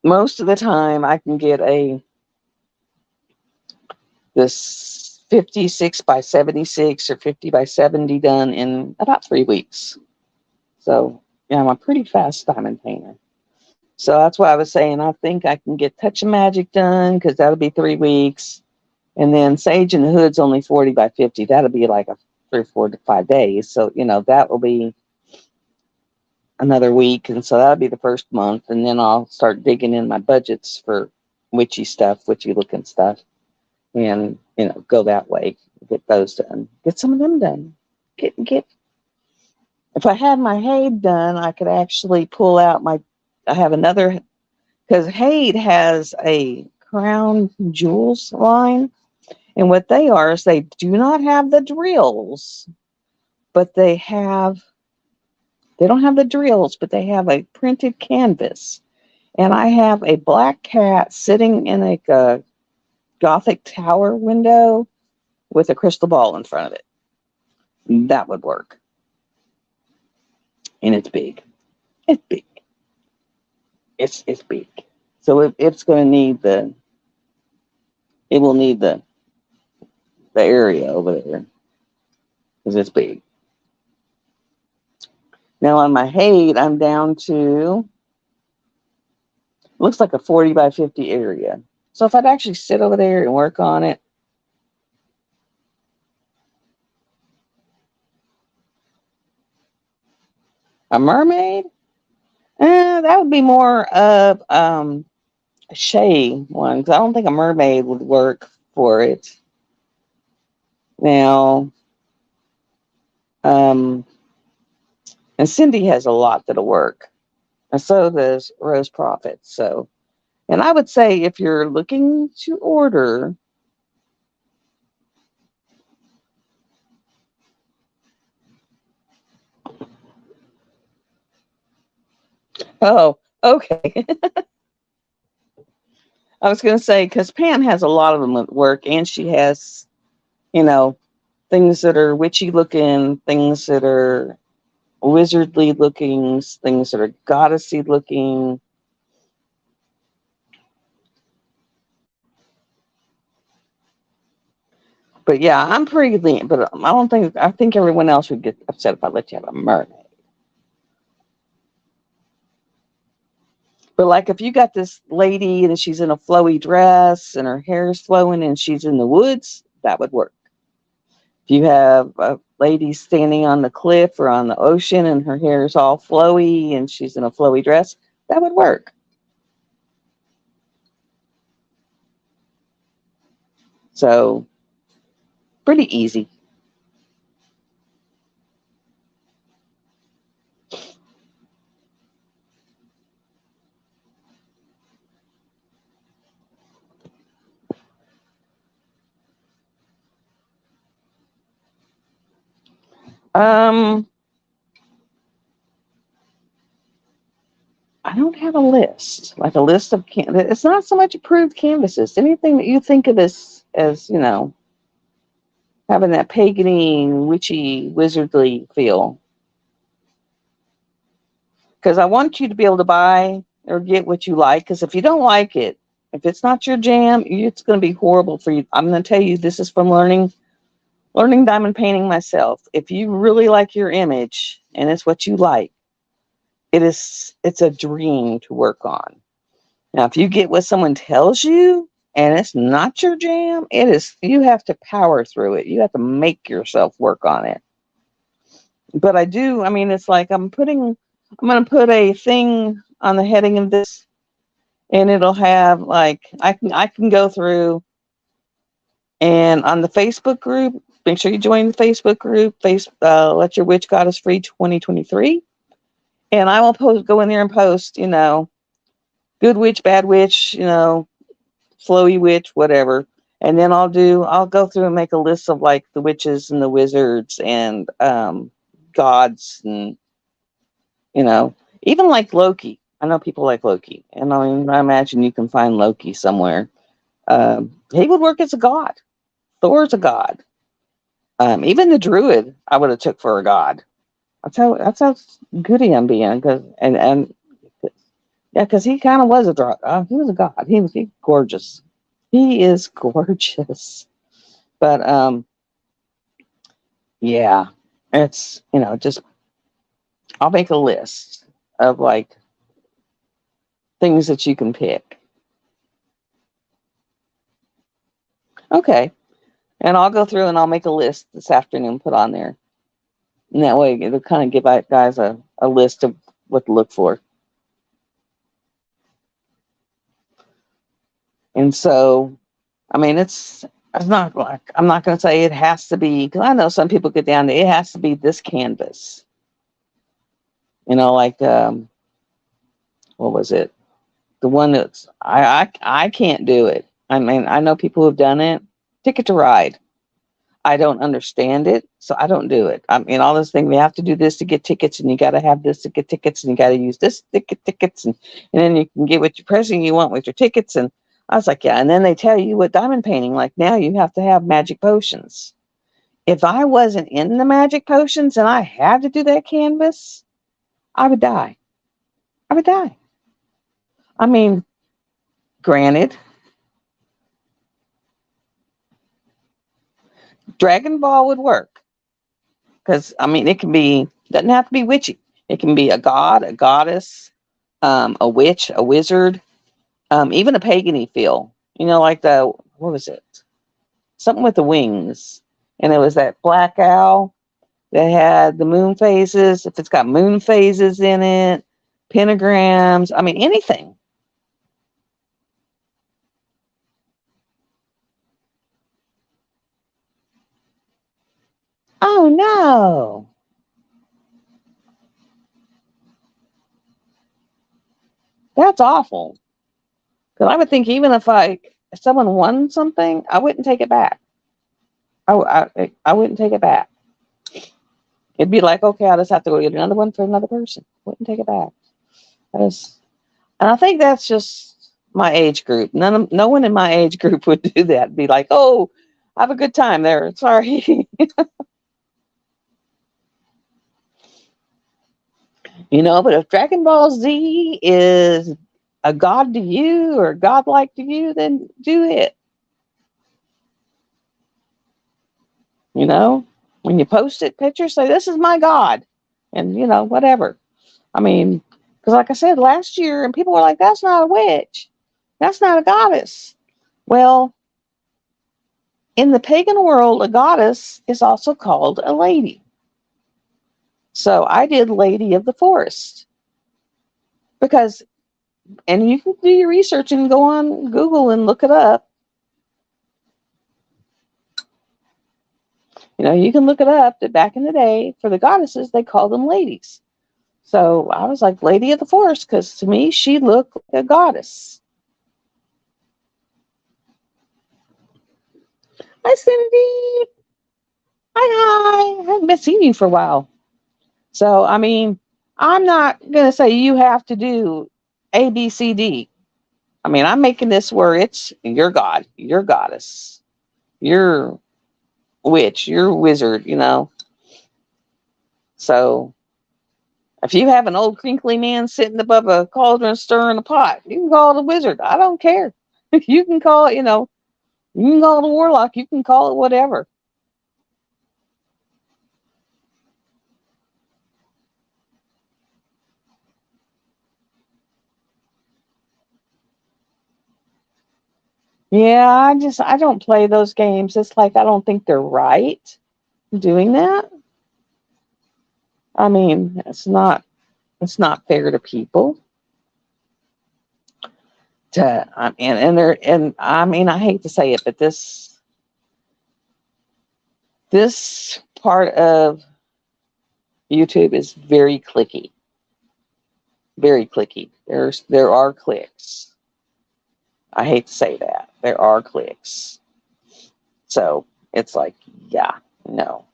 Most of the time, I can get this 56 by 76 or 50 by 70 done in about 3 weeks. So, yeah, I'm a pretty fast diamond painter. So that's why I was saying I think I can get Touch of Magic done because that'll be 3 weeks. And then Sage in the Hood's only 40 by 50. That'll be like a 3 or 4 to 5 days. So, that will be another week. And so that'll be the first month. And then I'll start digging in my budgets for witchy stuff, witchy looking stuff. And, go that way. Get those done. Get some of them done. Get. If I had my Hade done, I could actually pull out I have another, because Hade has a crown jewels line. And what they are is they do not have the drills, but they don't have the drills, but they have a printed canvas. And I have a black cat sitting in a Gothic tower window with a crystal ball in front of it. That would work. And it's big. It's big. It's big. So it's going to need it will need the area over there because it's big. Now on my Hade, I'm down to, looks like a 40 by 50 area. So if I'd actually sit over there and work on it, a mermaid, that would be more of a Shay one because I don't think a mermaid would work for it. Now, and Cindy has a lot that'll work, and so does Rose Prophet. So, and I would say if you're looking to order, oh, okay. I was going to say because Pam has a lot of them at work, and she has, things that are witchy looking, things that are wizardly looking, things that are goddessy looking. But yeah, I'm pretty lean. But I think everyone else would get upset if I let you have a mermaid. But like if you got this lady and she's in a flowy dress and her hair's flowing and she's in the woods, that would work. If you have a lady standing on the cliff or on the ocean and her hair is all flowy and she's in a flowy dress, that would work. So pretty easy. Um, I don't have a list, like a list of it's not so much approved canvases. Anything that you think of as having that pagany, witchy, wizardly feel. Because I want you to be able to buy or get what you like. Because if you don't like it, if it's not your jam, it's going to be horrible for you. I'm going to tell you, this is from learning diamond painting myself. If you really like your image and it's what you like, it's a dream to work on. Now, if you get what someone tells you and it's not your jam, you have to power through it. You have to make yourself work on it. But I mean, it's like I'm going to put a thing on the heading of this, and it'll have like, I can go through, and on the Facebook group, make sure you join the Facebook group, Let Your Witch Goddess Free 2023. And I will go in there and post, good witch, bad witch, flowy witch, whatever. And then I'll go through and make a list of like the witches and the wizards and gods, and even like Loki. I know people like Loki, and I imagine you can find Loki somewhere. He would work as a god. Thor's a god. Even the druid I would have took for a god. That's how goody I'm being, and yeah, because he kind of was he was a god. He was gorgeous. He is gorgeous. But yeah, it's just I'll make a list of like things that you can pick. Okay, and I'll go through and I'll make a list this afternoon, put on there, and that way it'll kind of give guys a list of what to look for. And so, I mean, it's not like, I'm not going to say it has to be, because I know some people get down to it has to be this canvas. Like, what was it? The one that's, I can't do it. I mean, I know people who've done it. Ticket to Ride. I don't understand it, so I don't do it. I mean, all this thing, we have to do this to get tickets, and you got to have this to get tickets, and you got to use this to get tickets, and then you can get what your pressing you want with your tickets. And I was like, yeah. And then they tell you what diamond painting, like now you have to have magic potions. If I wasn't in the magic potions and I had to do that canvas, I would die. I would die. I mean, granted, Dragon Ball would work. Because, I mean, doesn't have to be witchy. It can be a god, a goddess, a witch, a wizard, even a pagany feel. Like what was it? Something with the wings. And it was that black owl that had the moon phases. If it's got moon phases in it, pentagrams, I mean, anything. Oh, no. That's awful. Because I would think even if someone won something, I wouldn't take it back. I wouldn't take it back. It'd be like, okay, I'll just have to go get another one for another person. Wouldn't take it back. And I think that's just my age group. No one in my age group would do that. Be like, oh, have a good time there. Sorry. But if Dragon Ball Z is a god to you or godlike to you, then do it. When you post it, pictures, say, this is my god. And, whatever. I mean, because like I said last year, and people were like, that's not a witch. That's not a goddess. Well, in the pagan world, a goddess is also called a lady. So I did Lady of the Forest. And you can do your research and go on Google and look it up. You can look it up that back in the day, for the goddesses, they called them ladies. So I was like Lady of the Forest, because to me, she looked like a goddess. Hi, Cindy. Hi, I haven't been seeing you for a while. So, I mean, I'm not going to say you have to do A, B, C, D. I mean, I'm making this where it's your God, your goddess, your witch, your wizard, you know. So, if you have an old crinkly man sitting above a cauldron stirring a pot, you can call it a wizard. I don't care. You can call it, you know, you can call it a warlock. You can call it whatever. Yeah, I don't play those games. It's like I don't think they're right doing that. I mean, it's not fair to people. To and they're and I mean I hate to say it, but this part of YouTube is very clicky, very clicky. There are clicks. I hate to say that there are clicks. So it's like, yeah, no.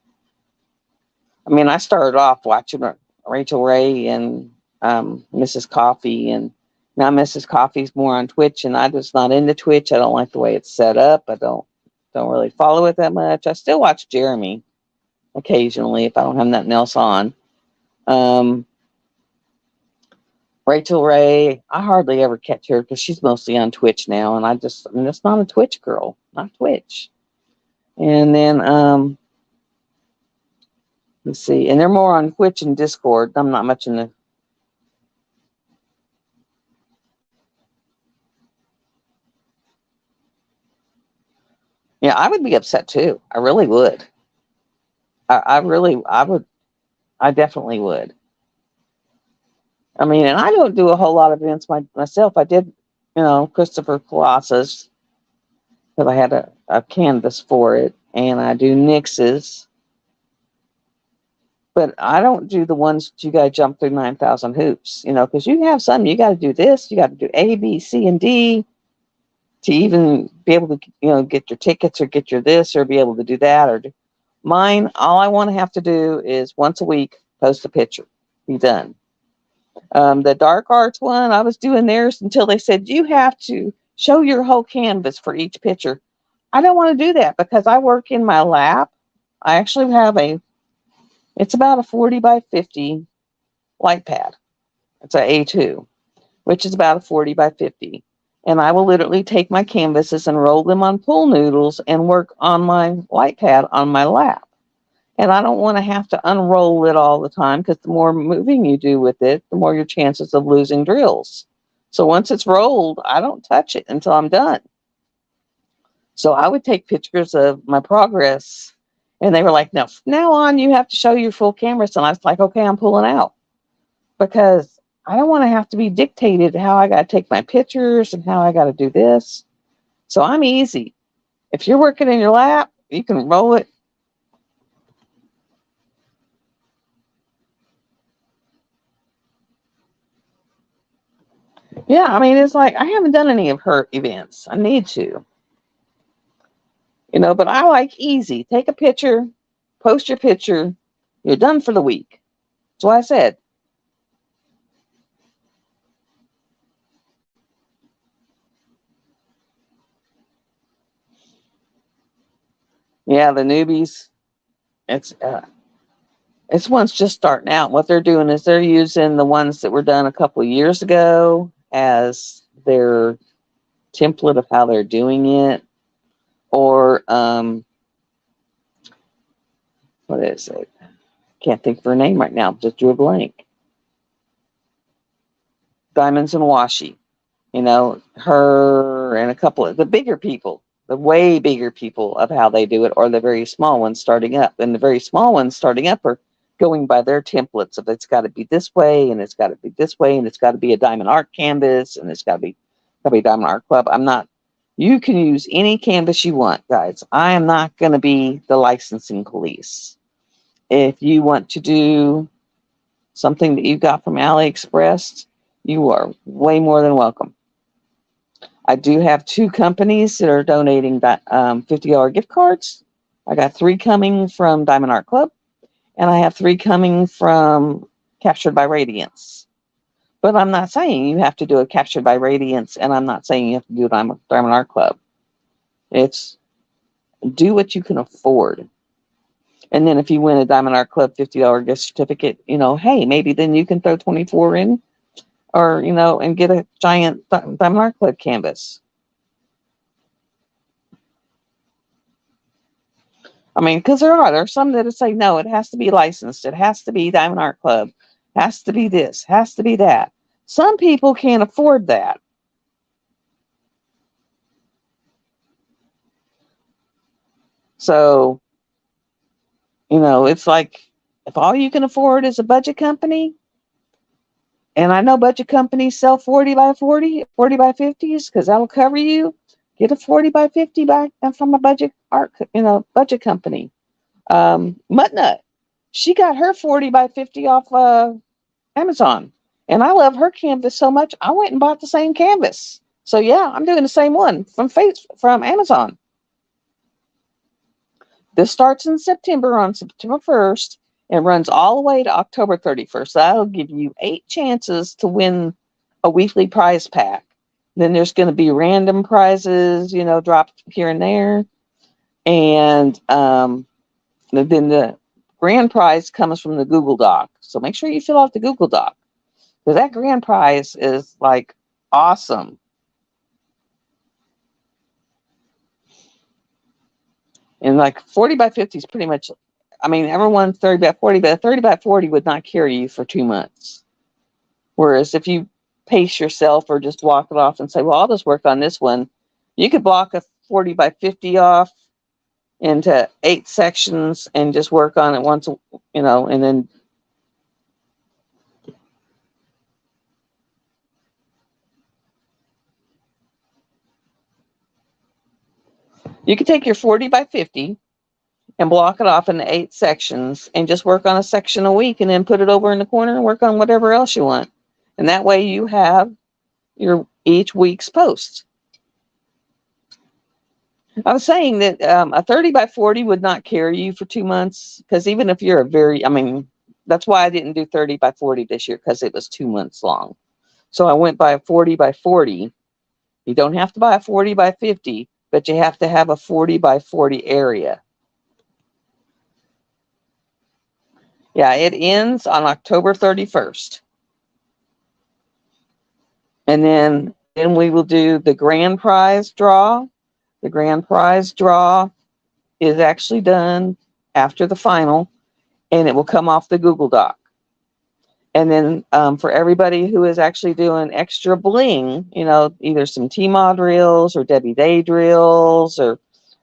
I mean, I started off watching Rachel Ray and Mrs. Coffee, and now Mrs. Coffee's more on Twitch, and I'm just not into Twitch. I don't like the way it's set up. I don't really follow it that much. I still watch Jeremy occasionally if I don't have nothing else on. Um, Rachel Ray, I hardly ever catch her because she's mostly on Twitch now, and I mean, that's not a Twitch girl, not Twitch. And then let's see, and they're more on Twitch and Discord. I'm not much in the. Yeah, I would be upset too. I really would. I would, I definitely would. I mean, and I don't do a whole lot of events myself. I did, Christopher Colossus because I had a canvas for it, and I do Nix's, but I don't do the ones that you got to jump through 9,000 hoops, because you have some, you got to do this, you got to do A, B, C, and D to even be able to, get your tickets or get your this or be able to do that or do. Mine, all I want to have to do is once a week post a picture. Be done. The dark arts one, I was doing theirs until they said you have to show your whole canvas for each picture. I don't want to do that because I work in my lap. I actually have it's about a 40 by 50 light pad. It's a A2, which is about a 40 by 50. And I will literally take my canvases and roll them on pool noodles and work on my light pad on my lap. And I don't want to have to unroll it all the time because the more moving you do with it, the more your chances of losing drills. So once it's rolled, I don't touch it until I'm done. So I would take pictures of my progress, and they were like, no, from now on, you have to show your full cameras. And I was like, okay, I'm pulling out because I don't want to have to be dictated how I got to take my pictures and how I got to do this. So I'm easy. If you're working in your lap, you can roll it. Yeah, I mean, it's like I haven't done any of her events. I need to, but I like easy. Take a picture, post your picture, you're done for the week. That's what I said. Yeah, the newbies, it's it's ones just starting out. What they're doing is they're using the ones that were done a couple of years ago as their template of how they're doing it, or what is it? Can't think of her name right now. Just drew a blank. Diamonds and Washi. Her and a couple of the bigger people, the way bigger people of how they do it, or the very small ones starting up. And the very small ones starting up are going by their templates of it's got to be this way, and it's got to be this way, and it's got to be a diamond art canvas, and it's got to be Diamond Art Club. I'm not. You can use any canvas you want, guys. I am not going to be the licensing police. If you want to do something that you got from AliExpress, you are way more than welcome. I do have two companies that are donating $50 gift cards. I got 3 coming from Diamond Art Club, and I have 3 coming from Captured by Radiance. But I'm not saying you have to do a Captured by Radiance, and I'm not saying you have to do Diamond Art Club. It's do what you can afford. And then if you win a Diamond Art Club $50 gift certificate, hey, maybe then you can throw 24 in, or, and get a giant Diamond Art Club canvas. I mean, because there's some that say, no, it has to be licensed. It has to be Diamond Art Club. Has to be this, has to be that. Some people can't afford that. So, it's like, if all you can afford is a budget company, and I know budget companies sell 40 by 40, 40 by 50s, because that'll cover you. Get a 40 by 50 from a budget budget company. Muttnut, she got her 40 by 50 off Amazon. And I love her canvas so much, I went and bought the same canvas. So yeah, I'm doing the same one from Amazon. This starts in September, on September 1st, and runs all the way to October 31st. So that'll give you 8 chances to win a weekly prize pack. Then there's going to be random prizes, dropped here and there. And then the grand prize comes from the Google Doc. So make sure you fill out the Google Doc, because that grand prize is like awesome. And like 40 by 50 is pretty much, I mean, everyone's 30 by 40, but 30 by 40 would not carry you for 2 months. Whereas if you pace yourself or just walk it off and say, well, I'll just work on this one, you could block a 40 by 50 off into 8 sections and just work on it once, and then you could take your 40 by 50 and block it off into 8 sections and just work on a section a week, and then put it over in the corner and work on whatever else you want. And that way you have your each week's post. I was saying that a 30 by 40 would not carry you for 2 months, because even if you're that's why I didn't do 30 by 40 this year, because it was 2 months long. So I went by a 40 by 40. You don't have to buy a 40 by 50, but you have to have a 40 by 40 area. Yeah, it ends on October 31st. And then we will do the grand prize draw. The grand prize draw is actually done after the final, and it will come off the Google Doc. And then for everybody who is actually doing extra bling, either some T-Mod reels or Debbie Day drills or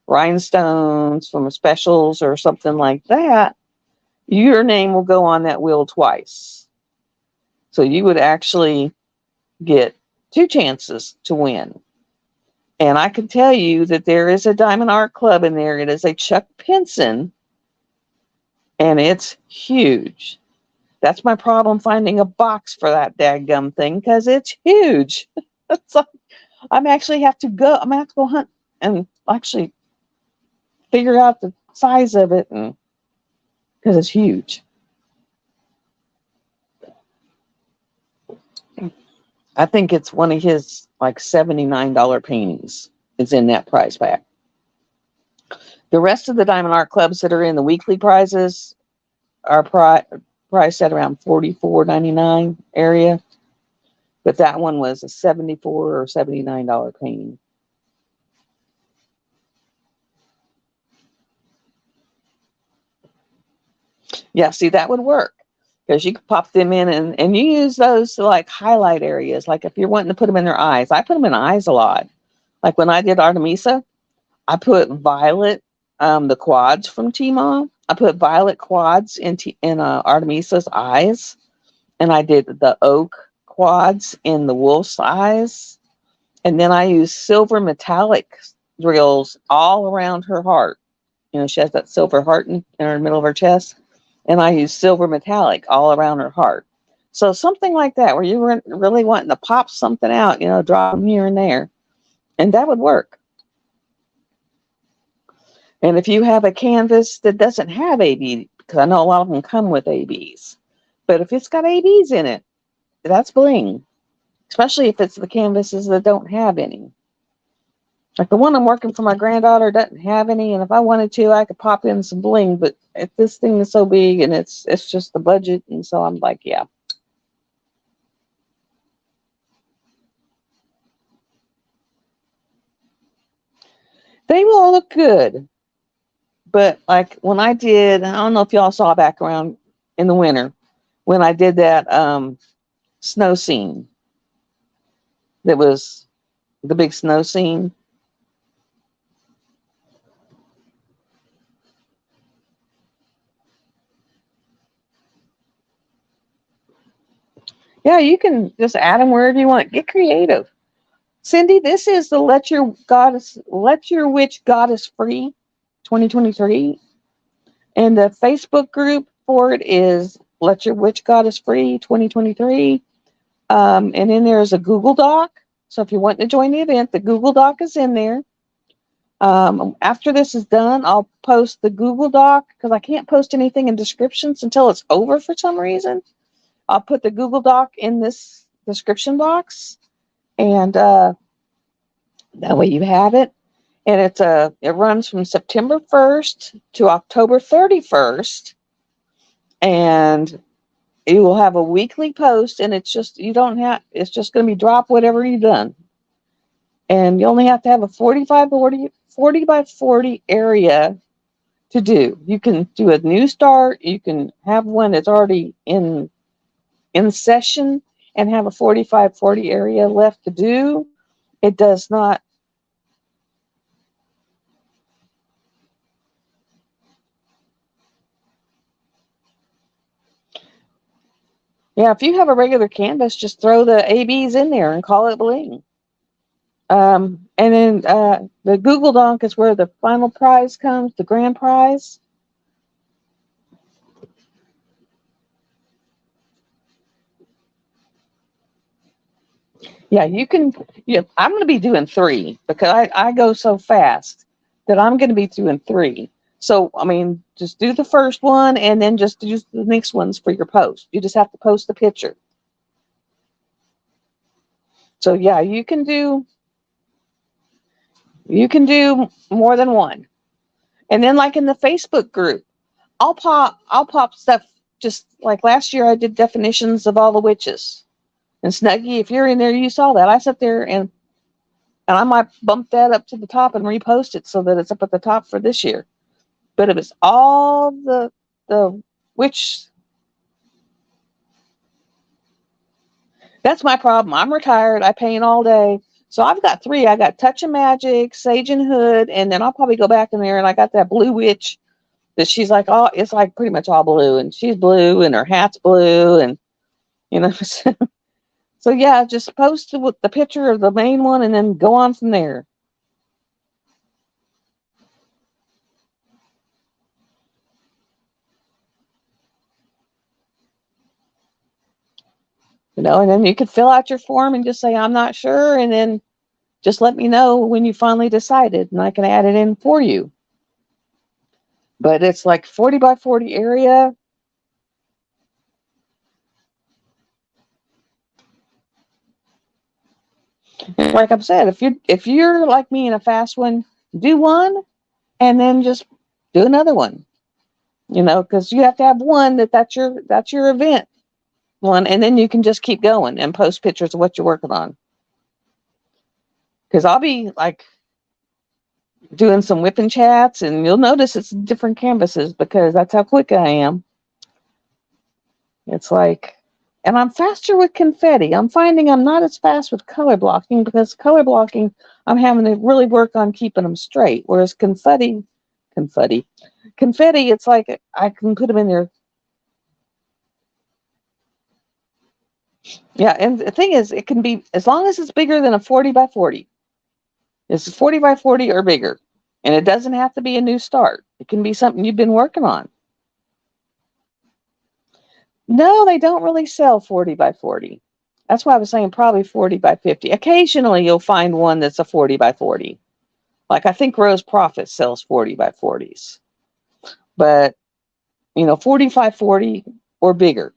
rhinestones from specials or something like that, your name will go on that wheel twice. So you would actually get 2 chances to win. And I can tell you that there is a Diamond Art Club in there. It is a Chuck Pinson, and it's huge. That's my problem, finding a box for that dadgum thing, because it's huge. It's like, I'm going to have to go hunt and actually figure out the size of it, and because it's huge. I think it's one of his like $79 paintings is in that prize pack. The rest of the Diamond Art Clubs that are in the weekly prizes are priced at around $44.99 area. But that one was a $74 or $79 painting. Yeah, see, that would work, because you could pop them in and you use those to like highlight areas. Like if you're wanting to put them in their eyes, I put them in eyes a lot. Like when I did Artemisa, I put violet, the quads from Tmall. I put violet quads in Artemisa's eyes, and I did the oak quads in the wolf's eyes. And then I used silver metallic drills all around her heart. She has that silver heart in the middle of her chest. And I used silver metallic all around her heart. So something like that, where you were really wanting to pop something out, drop them here and there. And that would work. And if you have a canvas that doesn't have AB, because I know a lot of them come with ABs, but if it's got ABs in it, that's bling, especially if it's the canvases that don't have any. Like the one I'm working for my granddaughter doesn't have any, and if I wanted to, I could pop in some bling. But if this thing is so big and it's just the budget, and so I'm like, yeah. They will look good, but like when I did, I don't know if y'all saw back around in the winter when I did that snow scene. That was the big snow scene. Yeah, you can just add them wherever you want. Get creative. Cindy, this is the Let Your Witch Goddess Free 2023. And the Facebook group for it is Let Your Witch Goddess Free 2023. And then there's a Google Doc. So if you want to join the event, the Google Doc is in there. After this is done, I'll post the Google Doc because I can't post anything in descriptions until it's over for some reason. I'll put the Google Doc in this description box, and that way you have it. And it runs from September 1st to October 31st, and you will have a weekly post, and it's just going to be drop whatever you've done. And you only have to have a 40 by 40 area to do. You can do a new start. You can have one that's already in session and have a 45-40 area left to do. It does not. Yeah, if you have a regular canvas, just throw the ABs in there and call it bling. And then the Google Doc is where the final prize comes, the grand prize. Yeah, you can. Yeah, I'm going to be doing 3 because I go so fast that I'm going to be doing 3. So, I mean, just do the first one and then just use the next ones for your post. You just have to post the picture. So, yeah, you can do more than one. And then like in the Facebook group, I'll pop stuff just like last year I did definitions of all the witches. And Snuggie, if you're in there, you saw that. I sat there and I might bump that up to the top and repost it so that it's up at the top for this year. But it was all the witch. That's my problem. I'm retired. I paint all day. So I've got 3. I got Touch of Magic, Sage and Hood, and then I'll probably go back in there and I got that blue witch that she's like, oh, it's like pretty much all blue, and she's blue and her hat's blue, and you know. So yeah, just post the picture of the main one and then go on from there. You know, and then you could fill out your form and just say, I'm not sure, and then just let me know when you finally decided, and I can add it in for you. But it's like 40 by 40 area. Like I've said, if you're like me in a fast one, do one and then just do another one. You know, because you have to have one that's your event one, and then you can just keep going and post pictures of what you're working on. Because I'll be like doing some whipping chats, and you'll notice it's different canvases because that's how quick I am. It's like, and I'm faster with confetti. I'm finding I'm not as fast with color blocking because color blocking, I'm having to really work on keeping them straight. Whereas confetti, it's like I can put them in there. Yeah, and the thing is, it can be as long as it's bigger than a 40 by 40. It's 40 by 40 or bigger, and it doesn't have to be a new start. It can be something you've been working on. No, they don't really sell 40 by 40. That's why I was saying probably 40 by 50. Occasionally, you'll find one that's a 40 by 40. Like I think Rose Profit sells 40 by 40s, but 4540 or bigger,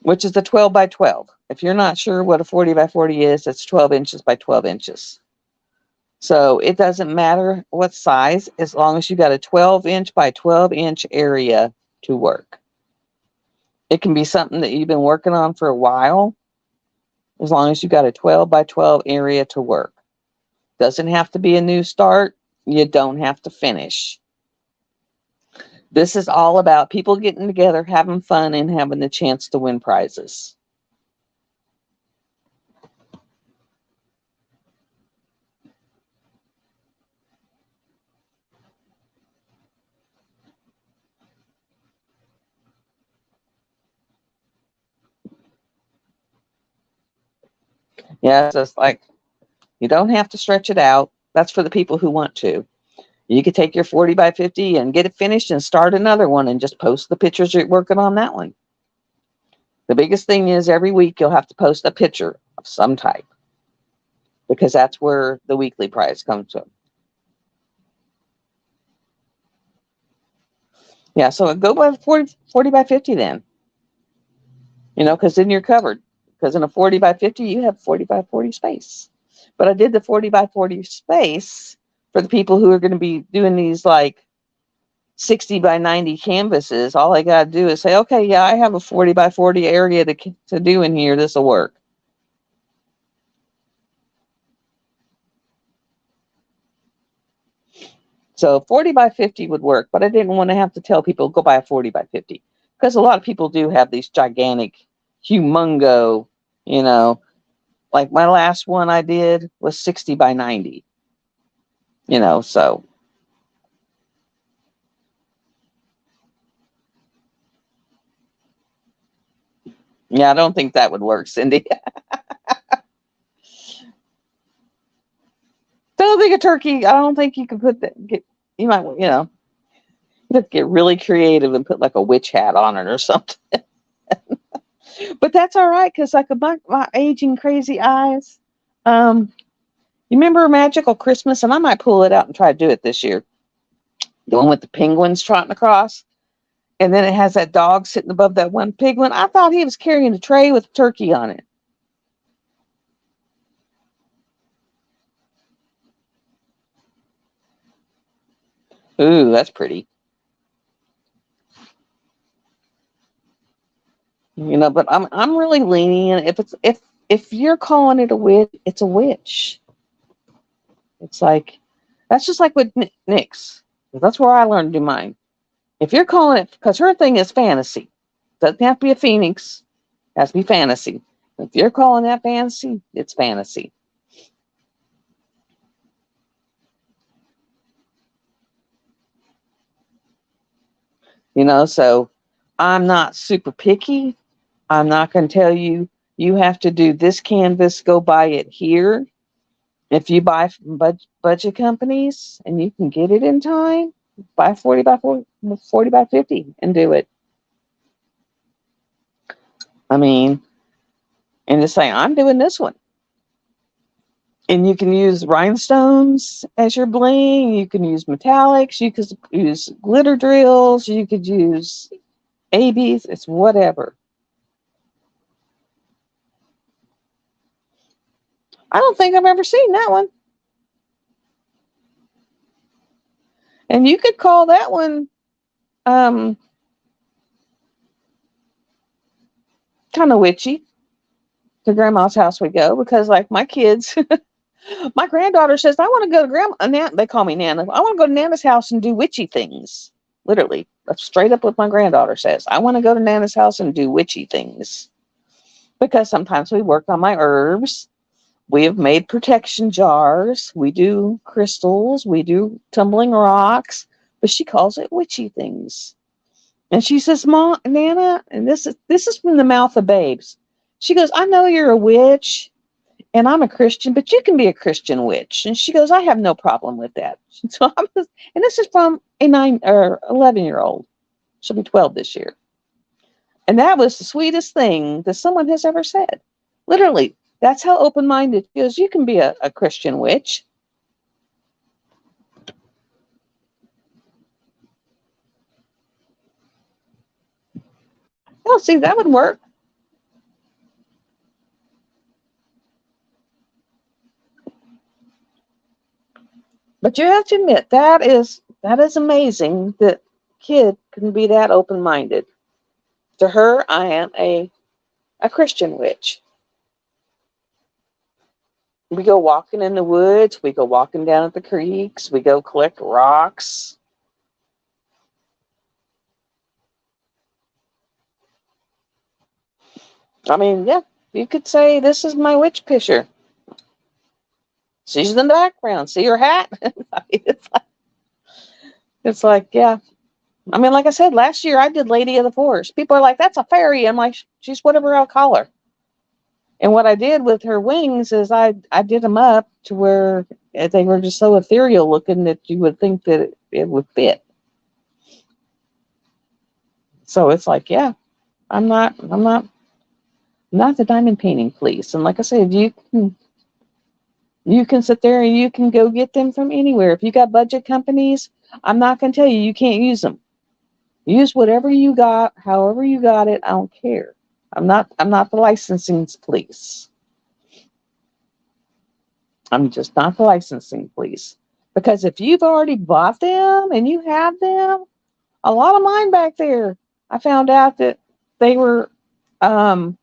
which is the 12 by 12. If you're not sure what a 40 by 40 is, it's 12 inches by 12 inches. So it doesn't matter what size, as long as you got a 12-inch by 12-inch area to work. It can be something that you've been working on for a while, as long as you got a 12 by 12 area to work. Doesn't have to be a new start. You don't have to finish. This is all about people getting together, having fun, and having the chance to win prizes. Yeah, it's just like, you don't have to stretch it out. That's for the people who want to. You could take your 40 by 50 and get it finished and start another one and just post the pictures you're working on that one. The biggest thing is every week you'll have to post a picture of some type, because that's where the weekly prize comes from. Yeah, so go by 40 by 50 then. Because then you're covered. Because in a 40 by 50, you have 40 by 40 space. But I did the 40 by 40 space for the people who are going to be doing these like 60 by 90 canvases. All I got to do is say, okay, yeah, I have a 40 by 40 area to do in here. This will work. So 40 by 50 would work, but I didn't want to have to tell people go buy a 40 by 50, because a lot of people do have these gigantic, humongo, like my last one I did was 60 by 90, so. Yeah, I don't think that would work, Cindy. Don't think a turkey. I don't think you could put that. You might, you have to get really creative and put like a witch hat on it or something. But that's all right, because like my aging crazy eyes. You remember Magical Christmas? And I might pull it out and try to do it this year. The one with the penguins trotting across, and then it has that dog sitting above that one penguin. I thought he was carrying a tray with a turkey on it. Ooh, that's pretty. But I'm really leaning in. If you're calling it a witch, it's a witch. It's like, that's just like with Nyx. That's where I learned to do mine. If you're calling it, because her thing is fantasy, doesn't have to be a phoenix, it has to be fantasy. If you're calling that fantasy, it's fantasy. So I'm not super picky. I'm not going to tell you, you have to do this canvas, go buy it here. If you buy from budget companies and you can get it in time, buy 40 by 40 by 50 and do it. I mean, and just say, I'm doing this one. And you can use rhinestones as your bling. You can use metallics. You could use glitter drills. You could use ABs. It's whatever. I don't think I've ever seen that one. And you could call that one kind of witchy. To Grandma's house we go, because like my kids, my granddaughter says, I want to go to Grandma. They call me Nana. I want to go to Nana's house and do witchy things. Literally, that's straight up what my granddaughter says. I want to go to Nana's house and do witchy things. Because sometimes we work on my herbs. We have made protection jars. We do crystals. We do tumbling rocks. But she calls it witchy things. And she says, Mom, Nana, and this is from the mouth of babes. She goes, I know you're a witch and I'm a Christian, but you can be a Christian witch. And she goes, I have no problem with that. So and this is from a 9 or 11-year-old. She'll be 12 this year. And that was the sweetest thing that someone has ever said. Literally, that's how open-minded she is. You can be a Christian witch. Oh, see, that would work. But you have to admit that is amazing that kid can be that open minded. To her, I am a Christian witch. We go walking in the woods, we go walking down at the creeks, we go collect rocks. I mean, yeah, you could say this is my witch picture. She's in the background. See her hat? it's like, yeah. I mean, like I said, last year I did Lady of the Forest. People are like, that's a fairy. I'm like, she's whatever I'll call her. And what I did with her wings is I did them up to where they were just so ethereal looking that you would think that it would fit. So it's like, yeah, I'm not the diamond painting police. And like I said, you can sit there and you can go get them from anywhere. If you got budget companies, I'm not going to tell you you can't use them. Use whatever you got, however you got it. I don't care. I'm not the licensing police. I'm just not the licensing police. Because if you've already bought them and you have them, a lot of mine back there, I found out that they were um,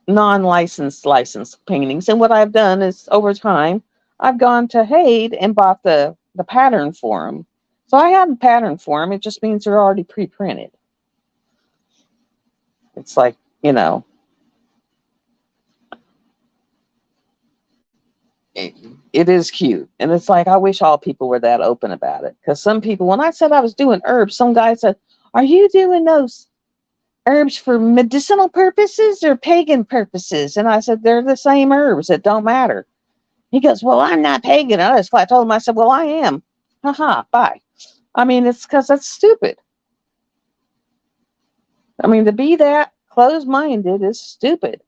non-licensed licensed paintings. And what I've done is over time, I've gone to Hade and bought the pattern for them. So I have a pattern for them. It just means they're already pre-printed. It's like, you know, it, it is cute. And it's like, I wish all people were that open about it. Because some people, when I said I was doing herbs, some guy said, are you doing those herbs for medicinal purposes or pagan purposes? And I said, they're the same herbs. It don't matter. He goes, well, I'm not pagan. I told him, I said, well, I am. Haha, bye. I mean, it's because that's stupid. I mean, to be that closed-minded is stupid.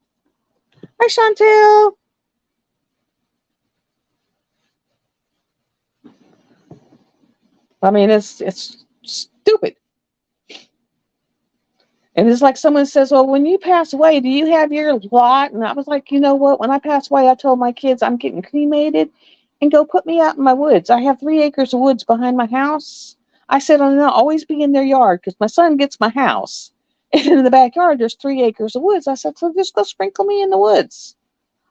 Hi, Chantel. I mean, it's stupid. And it's like someone says, well, when you pass away, do you have your lot? And I was like, you know what? When I pass away, I told my kids I'm getting cremated and go put me out in my woods. I have 3 acres of woods behind my house. I said, I'll always be in their yard because my son gets my house. And in the backyard, there's 3 acres of woods. I said, so just go sprinkle me in the woods.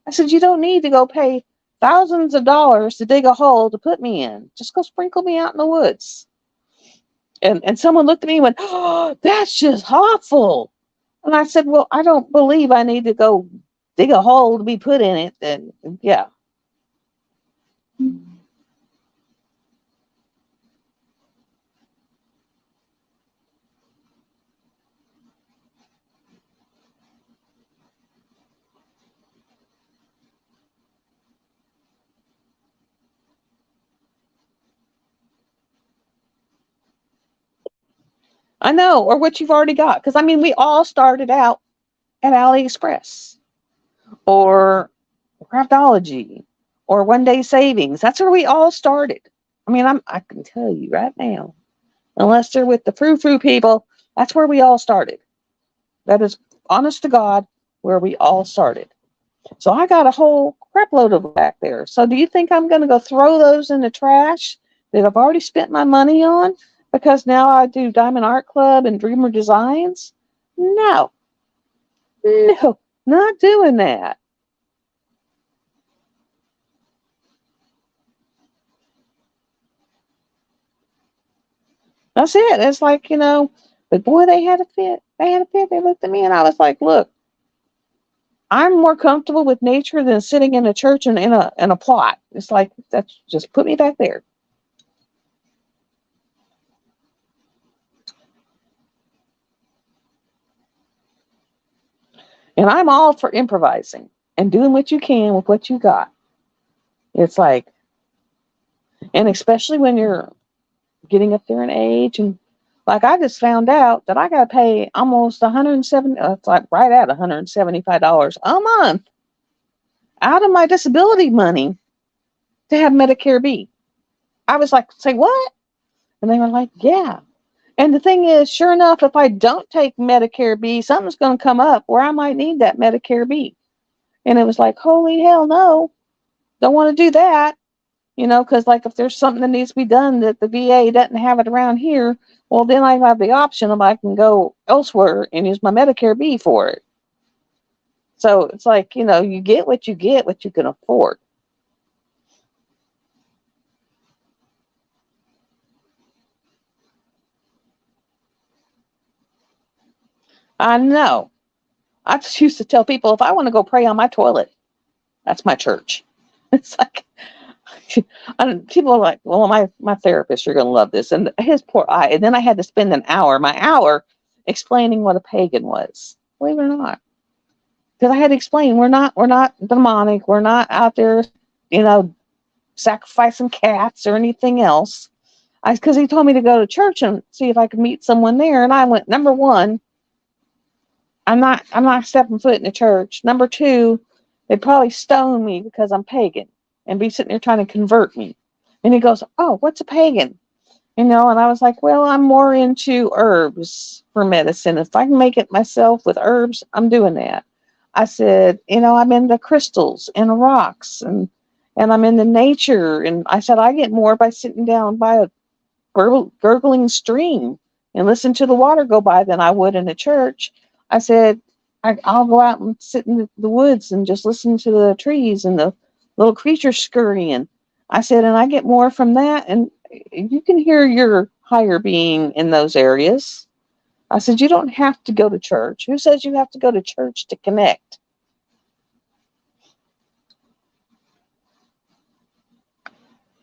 I said, you don't need to go pay thousands of dollars to dig a hole to put me in. Just go sprinkle me out in the woods. And someone looked at me and went, oh, that's just awful. And I said, well, I don't believe I need to go dig a hole to be put in it. And yeah. I know, or what you've already got. Because I mean, we all started out at AliExpress or Craftology or One Day Savings. That's where we all started. I mean, I can tell you right now, unless they're with the frou-frou people, that's where we all started. That is, honest to God, where we all started. So I got a whole crap load of them back there. So do you think I'm going to go throw those in the trash that I've already spent my money on because now I do Diamond Art Club and Dreamer Designs? No, no, not doing that. That's it. It's like, but boy, they had a fit. They had a fit. They looked at me and I was like, look, I'm more comfortable with nature than sitting in a church and in a plot. It's like, that's just put me back there. And I'm all for improvising and doing what you can with what you got. It's like, and especially when you're getting up there in age, and like I just found out that I got to pay almost 170, it's like right at $175 a month out of my disability money to have Medicare B. I was like, say what? And they were like, yeah. And the thing is, sure enough, if I don't take Medicare B, something's going to come up where I might need that Medicare B. And it was like, holy hell no, don't want to do that. Because like if there's something that needs to be done that the VA doesn't have it around here, well, then I have the option of I can go elsewhere and use my Medicare B for it. So it's like, you get what you can afford. I know. I just used to tell people if I want to go pray on my toilet, that's my church. It's like, people are like, well, my therapist, you're going to love this. And his poor eye. And then I had to spend my hour explaining what a pagan was. Believe it or not. Because I had to explain, we're not demonic. We're not out there, you know, sacrificing cats or anything else. Because he told me to go to church and see if I could meet someone there. And I went, number one, I'm not stepping foot in the church. Number two, they'd probably stone me because I'm pagan and be sitting there trying to convert me. And he goes, oh, what's a pagan? And I was like, well, I'm more into herbs for medicine. If I can make it myself with herbs, I'm doing that. I said, I'm into crystals and rocks and I'm into nature. And I said, I get more by sitting down by a gurgling stream and listen to the water go by than I would in a church. I said, I'll go out and sit in the woods and just listen to the trees and the little creatures scurrying. I said, and I get more from that. And you can hear your higher being in those areas. I said, you don't have to go to church. Who says you have to go to church to connect?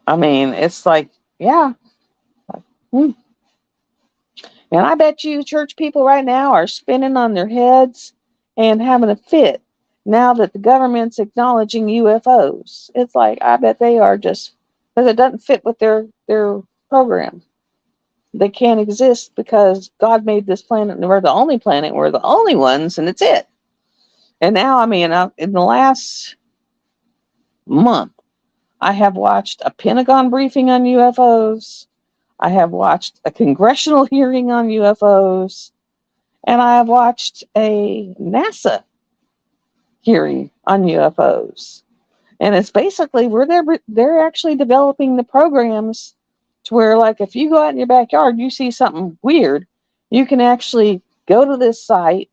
I mean, it's like, yeah. And I bet you church people right now are spinning on their heads and having a fit now that the government's acknowledging UFOs. It's like, I bet they are just, because it doesn't fit with their program. They can't exist because God made this planet and we're the only planet, we're the only ones, and it's it. And now, I mean, in the last month, I have watched a Pentagon briefing on UFOs. I have watched a congressional hearing on UFOs. And I have watched a NASA hearing on UFOs. And it's basically where they're actually developing the programs to where, like, if you go out in your backyard, you see something weird, you can actually go to this site,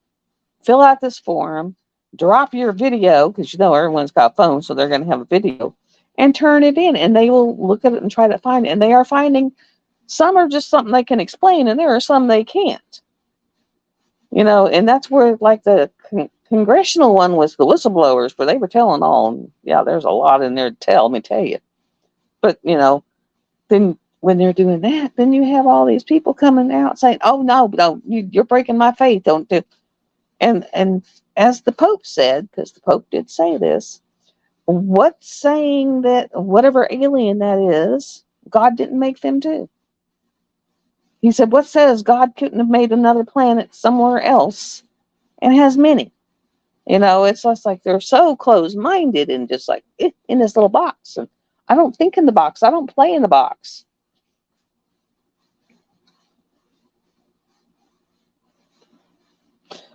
fill out this form, drop your video, because everyone's got phones, so they're going to have a video, and turn it in, and they will look at it and try to find it. And they are finding some are just something they can explain, and there are some they can't. And that's where, like, the congressional one was the whistleblowers, where they were telling all, yeah, there's a lot in there to tell, let me tell you. But, then when they're doing that, then you have all these people coming out saying, oh, no, you're breaking my faith, don't do. And as the Pope said, because the Pope did say this, what's saying that whatever alien that is, God didn't make them too? He said, what says God couldn't have made another planet somewhere else and has many? It's just like they're so close-minded and just like in this little box. And I don't think in the box. I don't play in the box.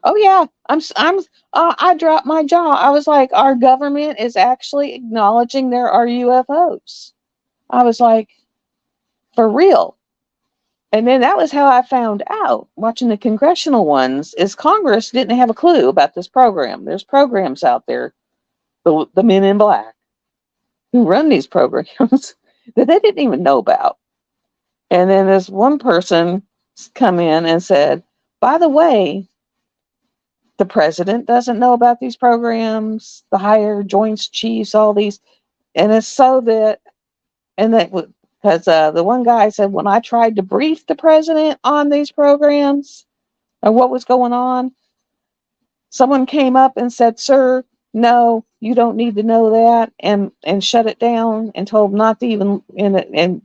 Oh yeah, I dropped my jaw. I was like, our government is actually acknowledging there are UFOs. I was like, for real. And then that was how I found out, watching the congressional ones, is Congress didn't have a clue about this program. There's programs out there, the men in black, who run these programs that they didn't even know about. And then this one person come in and said, by the way, the president doesn't know about these programs, the higher joint chiefs, all these. And it's so that, and that, because the one guy said, when I tried to brief the president on these programs and what was going on, someone came up and said, sir, no, you don't need to know that, and shut it down and told him not to even,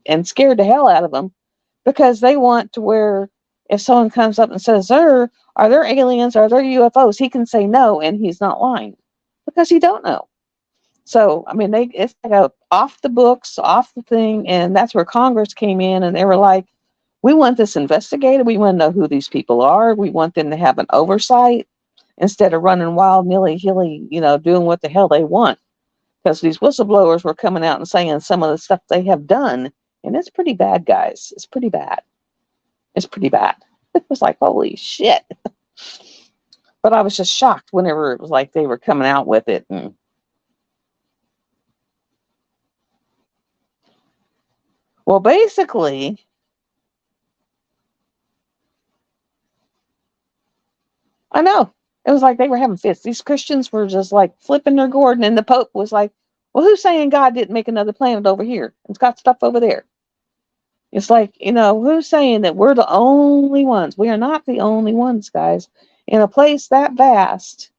and scared the hell out of them, because they want to where if someone comes up and says, sir, are there aliens, are there UFOs, he can say no and he's not lying because he don't know. So, I mean, it's like off the books, off the thing, and that's where Congress came in, and they were like, We want this investigated. We want to know who these people are. We want them to have an oversight instead of running wild, nilly-hilly, doing what the hell they want. Because these whistleblowers were coming out and saying some of the stuff they have done, and it's pretty bad, guys. It's pretty bad. It's pretty bad. It was like, holy shit. But I was just shocked whenever it was like they were coming out with it. And well, basically, I know. It was like they were having fits. These Christians were just like flipping their gourd, and the Pope was like, well, who's saying God didn't make another planet over here? It's got stuff over there. It's like, who's saying that we're the only ones? We are not the only ones, guys. In a place that vast,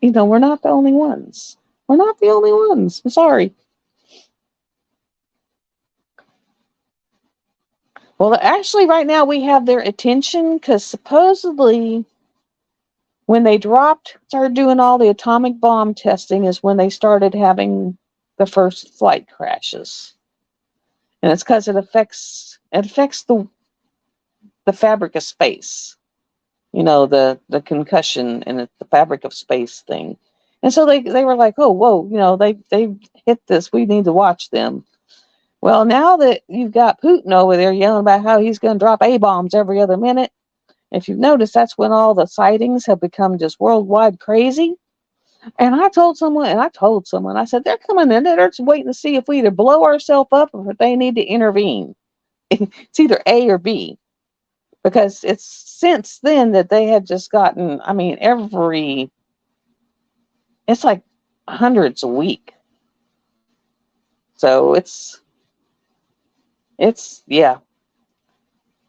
we're not the only ones. We're not the only ones. I'm sorry. Well, actually, right now we have their attention because supposedly when they started doing all the atomic bomb testing is when they started having the first flight crashes. And it's because it affects the fabric of space. The concussion and the fabric of space thing. And so they were like, oh, whoa, they hit this. We need to watch them. Well, now that you've got Putin over there yelling about how he's going to drop A-bombs every other minute, if you've noticed, that's when all the sightings have become just worldwide crazy. And I told someone, I said, they're coming in, they're just waiting to see if we either blow ourselves up or if they need to intervene. It's either A or B. Because it's since then that they had just gotten, it's like hundreds a week. So it's, yeah.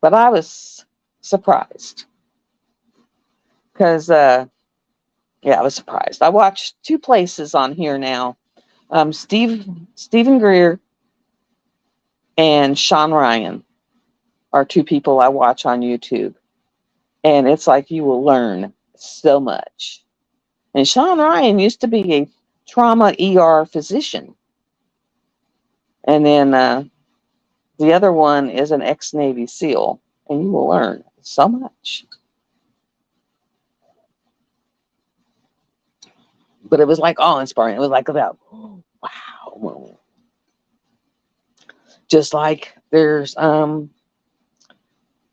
But I was surprised. Because, I was surprised. I watched 2 places on here now. Stephen Greer and Sean Ryan are 2 people I watch on YouTube. And it's like you will learn so much. And Sean Ryan used to be a trauma ER physician. And then the other one is an ex-Navy SEAL. And you will learn so much. But it was like awe-inspiring. It was like about, wow. Just like there's, I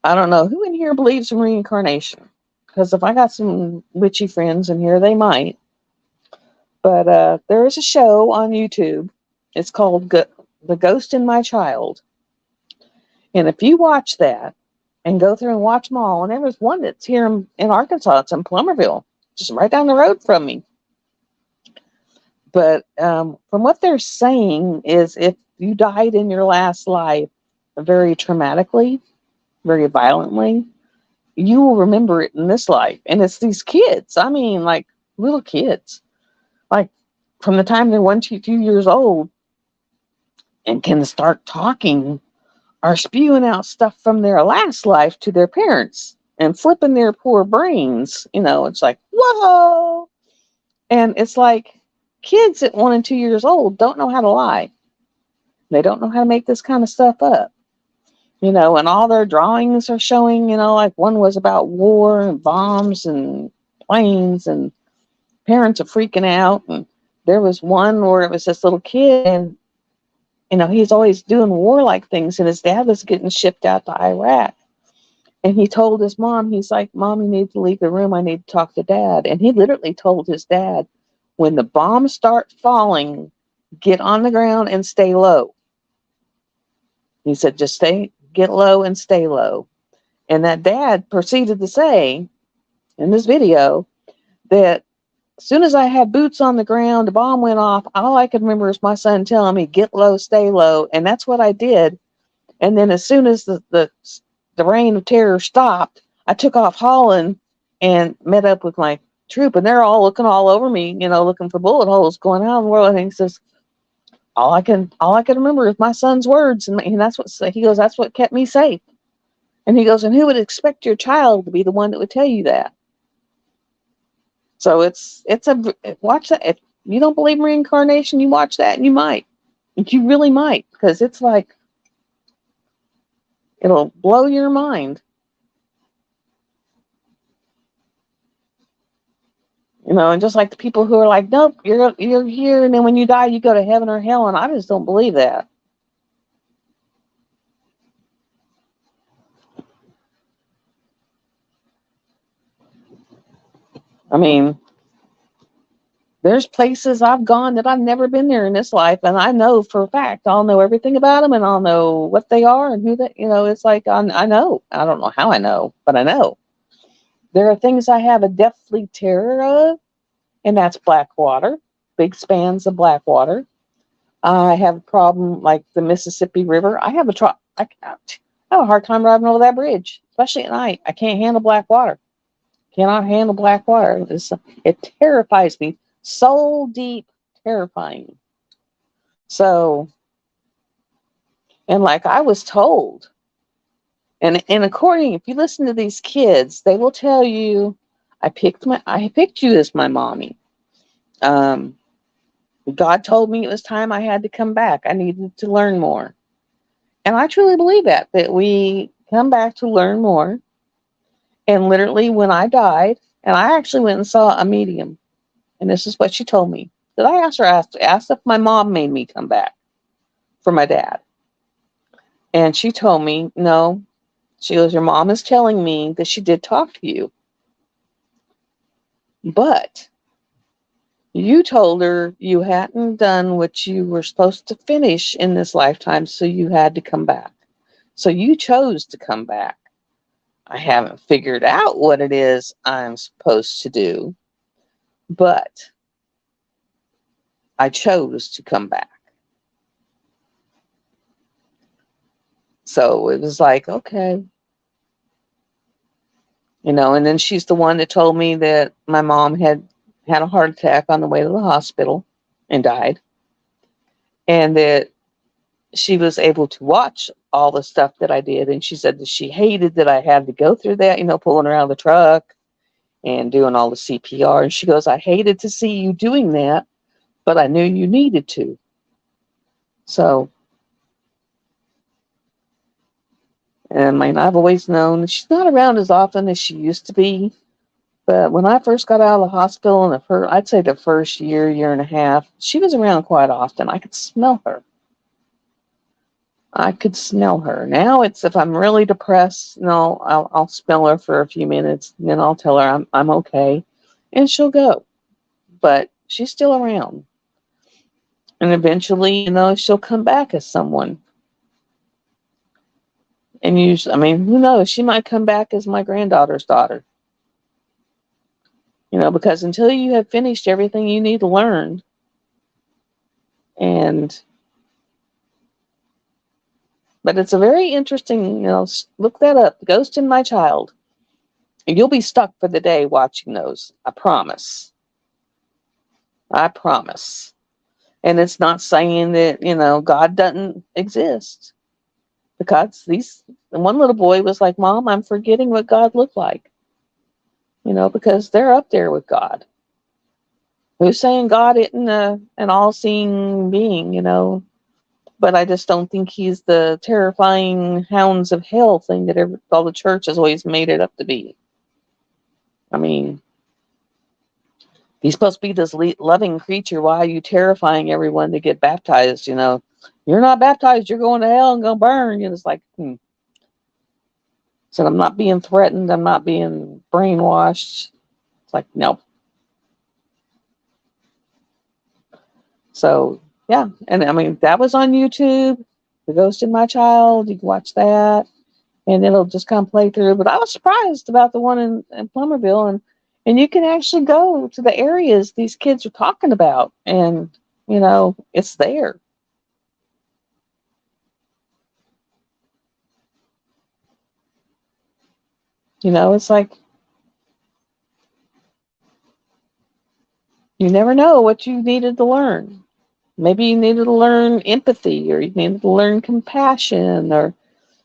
don't know who in here believes in reincarnation. Because if I got some witchy friends in here, they might. But there is a show on YouTube. It's called The Ghost in My Child. And if you watch that and go through and watch them all, and there was one that's here in Arkansas. It's in Plummerville, just right down the road from me. But from what they're saying is if you died in your last life very traumatically, very violently, you will remember it in this life. And it's these kids. Like little kids. Like from the time they're 1 to 2 years old and can start talking, are spewing out stuff from their last life to their parents and flipping their poor brains. It's like, whoa. And it's like kids at 1 and 2 years old don't know how to lie. They don't know how to make this kind of stuff up. And all their drawings are showing, like one was about war and bombs and planes, and parents are freaking out. And there was one where it was this little kid, and he's always doing warlike things, and his dad was getting shipped out to Iraq. And he told his mom, he's like, Mom, you need to leave the room. I need to talk to Dad. And he literally told his dad, when the bombs start falling, get on the ground and stay low. He said, just get low and stay low. And that dad proceeded to say in this video that as soon as I had boots on the ground, the bomb went off. All I could remember is my son telling me, get low, stay low. And that's what I did. And then as soon as the reign of terror stopped, I took off hauling and met up with my troop. And they're all looking all over me, looking for bullet holes going out in the world. And he says, all I can remember is my son's words. And he goes, that's what kept me safe. And he goes, and who would expect your child to be the one that would tell you that? So watch that. If you don't believe in reincarnation, you watch that and you might. You really might, because it's like, It'll blow your mind. And just like the people who are like, nope, you're here, and then when you die, you go to heaven or hell, and I just don't believe that. I mean, there's places I've gone that I've never been there in this life, and I know for a fact I'll know everything about them, and I'll know what they are and who they. It's like I know. I don't know how I know, but I know. There are things I have a deathly terror of, and that's black water, big spans of black water. I have a problem like the Mississippi River. I have a hard time driving over that bridge, especially at night. I can't handle black water. Cannot handle black water. It terrifies me. So deep, terrifying. So, and like I was told, and according, if you listen to these kids, they will tell you, I picked you as my mommy. Um, God told me it was time I had to come back. I needed to learn more. And I truly believe that we come back to learn more. And literally when I died, and I actually went and saw a medium, and this is what she told me. Did I asked if my mom made me come back for my dad. And she told me, no. She goes, your mom is telling me that she did talk to you. But you told her you hadn't done what you were supposed to finish in this lifetime, so you had to come back. So you chose to come back. I haven't figured out what it is I'm supposed to do, but I chose to come back. So it was like, okay. And then she's the one that told me that my mom had a heart attack on the way to the hospital and died. And that she was able to watch all the stuff that I did. And she said that she hated that I had to go through that, pulling her out of the truck and doing all the CPR. And she goes, I hated to see you doing that, but I knew you needed to. So, and I mean, I've always known she's not around as often as she used to be. But when I first got out of the hospital, I'd say the first year and a half, she was around quite often. I could smell her. Now it's if I'm really depressed, I'll smell her for a few minutes, and then I'll tell her I'm okay, and she'll go. But she's still around, and eventually, she'll come back as someone. And usually, I mean, who knows? She might come back as my granddaughter's daughter. Because until you have finished everything you need to learn, but it's a very interesting, look that up, Ghost in My Child. You'll be stuck for the day watching those. I promise. I promise. And it's not saying that, God doesn't exist. Because one little boy was like, Mom, I'm forgetting what God looked like. Because they're up there with God. Who's saying God isn't an all-seeing being, But I just don't think he's the terrifying hounds of hell thing that all the church has always made it up to be. I mean, he's supposed to be this loving creature. Why are you terrifying everyone to get baptized? You're not baptized, you're going to hell and going to burn. It's like, So I'm not being threatened. I'm not being brainwashed. It's like, no. So, yeah. And I mean, that was on YouTube. The Ghost in My Child. You can watch that. And it'll just kind of play through. But I was surprised about the one in Plummerville. And you can actually go to the areas these kids are talking about. And, it's there. It's like, you never know what you needed to learn. Maybe you needed to learn empathy, or you needed to learn compassion,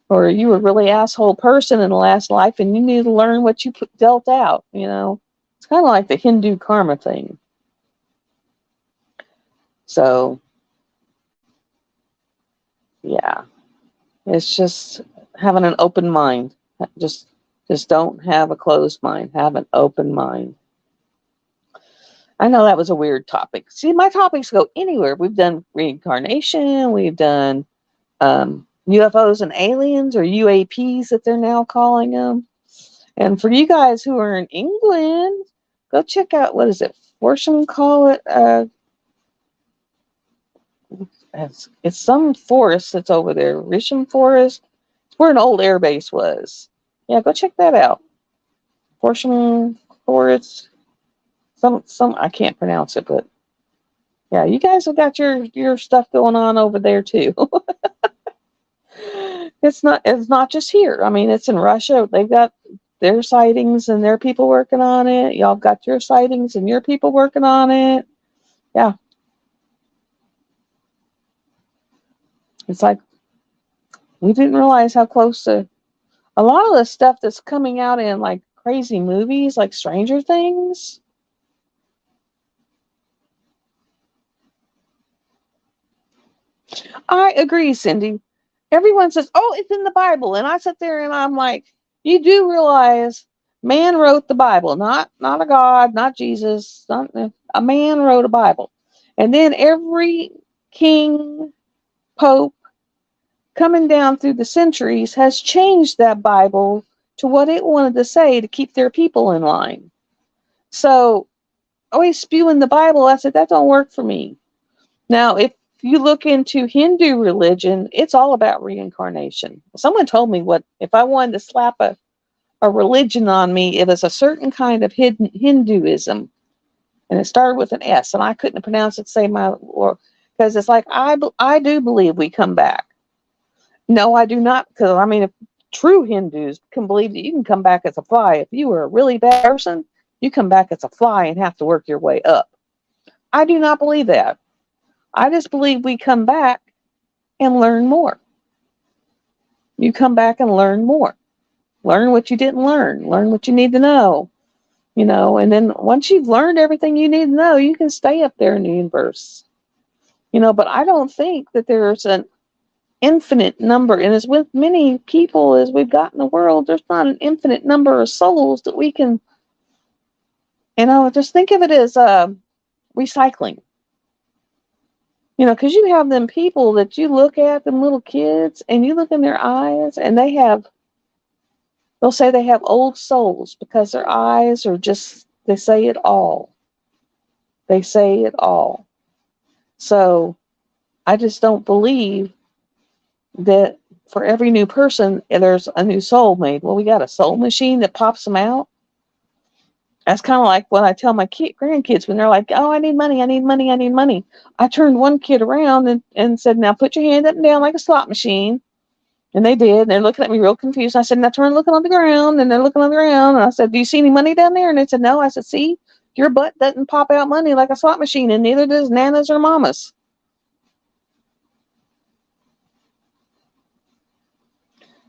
or you were a really asshole person in the last life and you needed to learn what you dealt out. It's kind of like the Hindu karma thing. So, yeah, it's just, having an open mind. Just just don't have a closed mind. Have an open mind. I know that was a weird topic. See, my topics go anywhere. We've done reincarnation. We've done UFOs and aliens, or UAPs that they're now calling them. And for you guys who are in England, go check out, what is it? Forsham call it? It's some forest that's over there. Risham Forest. It's where an old air base was. Yeah, go check that out. Forsham Forest. Some I can't pronounce it, but yeah, you guys have got your stuff going on over there too. It's not just here. I mean, it's in Russia. They've got their sightings and their people working on it. Y'all got your sightings and your people working on it. Yeah. It's like we didn't realize how close to a lot of the stuff that's coming out in like crazy movies like Stranger Things. I agree, Cindy. Everyone says, "Oh, it's in the Bible," and I sit there and I'm like, "You do realize man wrote the Bible, not a God, not Jesus, not a man wrote a Bible, and then every king, pope coming down through the centuries has changed that Bible to what it wanted to say to keep their people in line. So always spewing the Bible, I said that don't work for me. Now, if you look into Hindu religion, it's all about reincarnation. Someone told me what if I wanted to slap a religion on me, it was a certain kind of hidden Hinduism, and it started with an S, and I couldn't pronounce it. Say my or because it's like I do believe we come back. No, I do not, because I mean, if true Hindus can believe that you can come back as a fly, if you were a really bad person, you come back as a fly and have to work your way up. I do not believe that. I just believe we come back and learn more. You come back and learn more. Learn what you didn't learn. Learn what you need to know. And then once you've learned everything you need to know, you can stay up there in the universe. But I don't think that there's an infinite number, and as with many people as we've got in the world, there's not an infinite number of souls that we can, just think of it as recycling. Because you have them people that you look at, them little kids, and you look in their eyes, and they'll say they have old souls because their eyes are just, they say it all. They say it all. So I just don't believe that for every new person, there's a new soul made. Well, we got a soul machine that pops them out. That's kind of like when I tell my grandkids when they're like, "Oh, I need money, I need money, I need money." I turned one kid around and said, "Now put your hand up and down like a slot machine." And they did. And they're looking at me real confused. I said, "Now turn looking on the ground." And they're looking on the ground. And I said, "Do you see any money down there?" And they said, "No." I said, "See, your butt doesn't pop out money like a slot machine, and neither does Nana's or Mama's."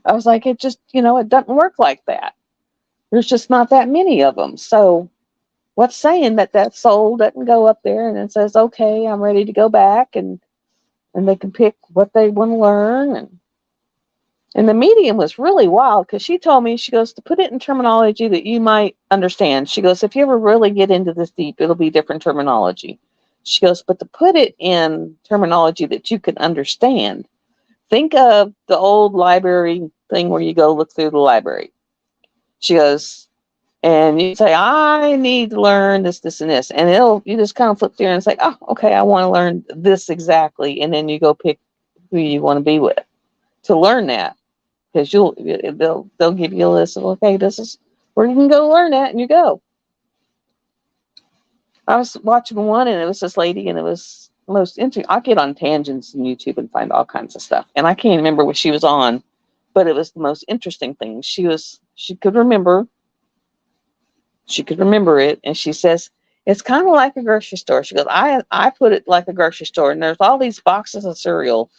I was like, it just, it doesn't work like that. There's just not that many of them. So what's saying that soul doesn't go up there and it says, "Okay, I'm ready to go back," and they can pick what they want to learn. And the medium was really wild because she told me, she goes, to put it in terminology that you might understand. She goes, "If you ever really get into this deep, it'll be different terminology." She goes, "But to put it in terminology that you can understand, think of the old library thing where you go look through the library." She goes, and you say, "I need to learn this, this, and this." And you just kind of flip through and say, "Oh, okay, I want to learn this exactly." And then you go pick who you want to be with to learn that. Because they'll give you a list of, "Okay, this is where you can go learn that," and you go. I was watching one, and it was this lady, and it was most interesting. I'll get on tangents on YouTube and find all kinds of stuff, and I can't remember what she was on, but it was the most interesting thing. She could remember it, and she says it's kind of like a grocery store. She goes, I put it like a grocery store, and there's all these boxes of cereal.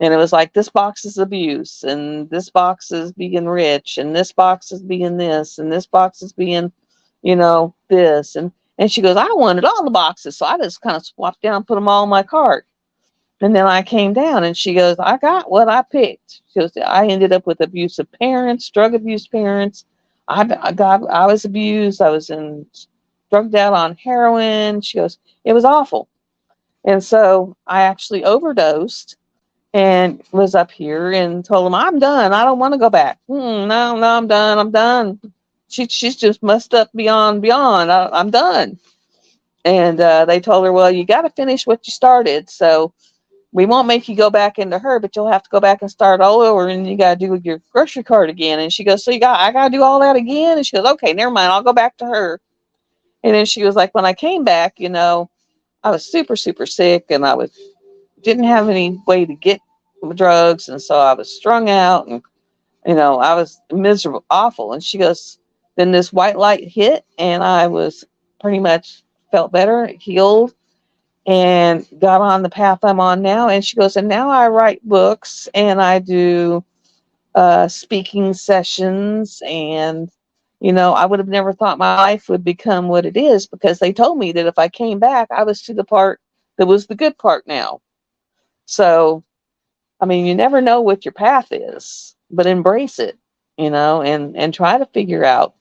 And it was like, this box is abuse, and this box is being rich, and this box is being this, and this box is being, this. And she goes, "I wanted all the boxes, so I just kind of swapped down, put them all in my cart." And then I came down and she goes, I got what I picked. She goes, I ended up with abusive parents, drug abuse parents. I was abused. I was drugged out on heroin. She goes, it was awful. And so I actually overdosed and was up here and told them, I'm done. I don't want to go back. No, I'm done. I'm done. She's just messed up beyond. I'm done. And they told her, well, you got to finish what you started. So we won't make you go back into her, but you'll have to go back and start all over, and you got to do your grocery cart again. And she goes, so I got to do all that again? And she goes, okay, never mind. I'll go back to her. And then she was like, when I came back, I was super, super sick, and didn't have any way to get drugs. And so I was strung out, and, I was miserable, awful. And she goes, then this white light hit, and I was pretty much felt better, healed, and got on the path I'm on now. And she goes, and now I write books and I do speaking sessions. And, I would have never thought my life would become what it is, because they told me that if I came back, I was to the part that was the good part now. So, I mean, you never know what your path is, but embrace it, and try to figure out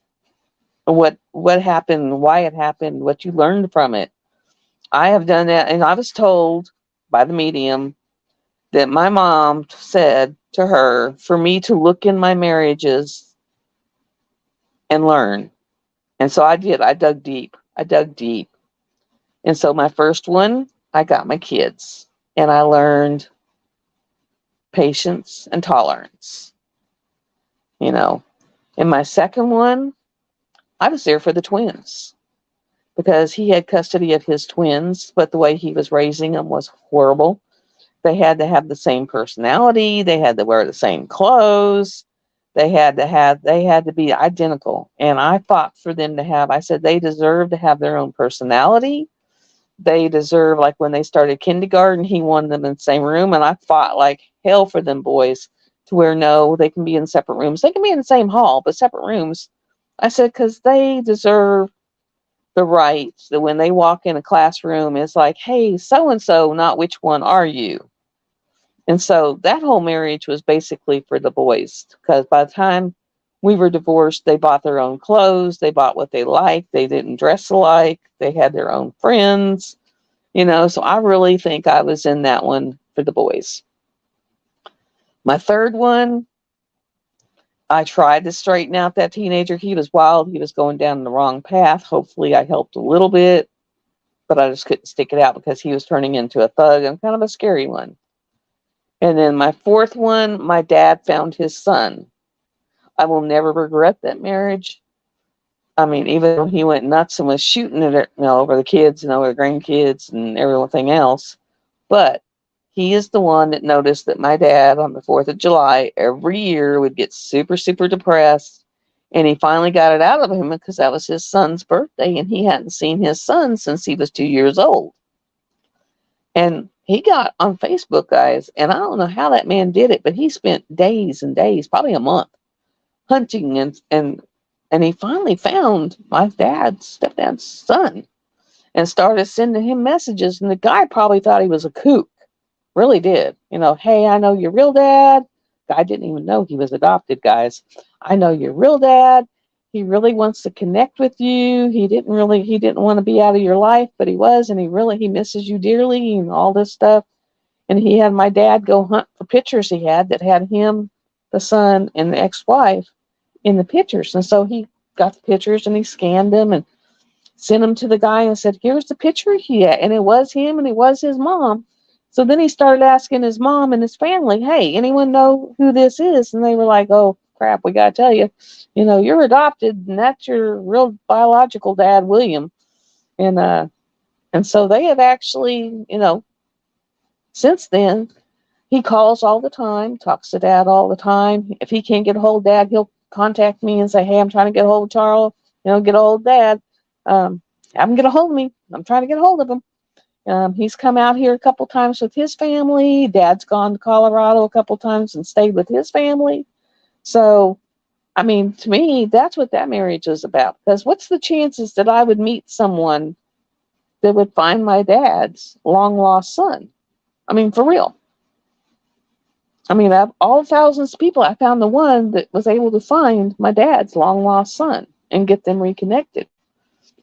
what happened, why it happened, what you learned from it. I have done that, and I was told by the medium that my mom said to her for me to look in my marriages and learn. And so I did. I dug deep. And so my first one, I got my kids, and I learned patience and tolerance. In my second one, I was there for the twins, because he had custody of his twins, but the way he was raising them was horrible. They had to have the same personality. They had to wear the same clothes. They had to be identical. And I fought for them to have, I said, they deserve to have their own personality. They deserve, like when they started kindergarten, he wanted them in the same room. And I fought like hell for them boys to where, no, they can be in separate rooms. They can be in the same hall, but separate rooms. I said, because they deserve the right that when they walk in a classroom, it's like, hey, so-and-so, not which one are you? And so that whole marriage was basically for the boys, because by the time we were divorced, they bought their own clothes. They bought what they liked. They didn't dress alike. They had their own friends, so I really think I was in that one for the boys. My third one, I tried to straighten out that teenager. He was wild. He was going down the wrong path. Hopefully I helped a little bit, but I just couldn't stick it out because he was turning into a thug and kind of a scary one. And then my fourth one, my dad found his son. I will never regret that marriage. I mean, even though he went nuts and was shooting it, over the kids and over the grandkids and everything else, but he is the one that noticed that my dad on the 4th of July every year would get super, super depressed. And he finally got it out of him because that was his son's birthday, and he hadn't seen his son since he was 2 years old. And he got on Facebook, guys, and I don't know how that man did it, but he spent days and days, probably a month, hunting and he finally found my stepdad's son and started sending him messages. And the guy probably thought he was a kook, really did. Hey, I know your real dad. Guy didn't even know he was adopted, guys. I know your real dad. He really wants to connect with you. He didn't want to be out of your life, but he was, and he misses you dearly and all this stuff. And he had my dad go hunt for pictures he had that had him, the son, and the ex-wife in the pictures. And so he got the pictures and he scanned them and sent them to the guy and said, here's the picture he had. And it was him and it was his mom. So then he started asking his mom and his family, hey, anyone know who this is? And they were like, oh, crap, we got to tell you, you're adopted, and that's your real biological dad, William. And so they have actually, since then, he calls all the time, talks to Dad all the time. If he can't get a hold of Dad, he'll contact me and say, hey, I'm trying to get a hold of Charles, get a hold of Dad. Have him get a hold of me. I'm trying to get a hold of him. He's come out here a couple times with his family. Dad's gone to Colorado a couple times and stayed with his family. So, I mean, to me, that's what that marriage is about. Because what's the chances that I would meet someone that would find my dad's long-lost son? I mean, for real. I mean, of all thousands of people, I found the one that was able to find my dad's long lost son and get them reconnected.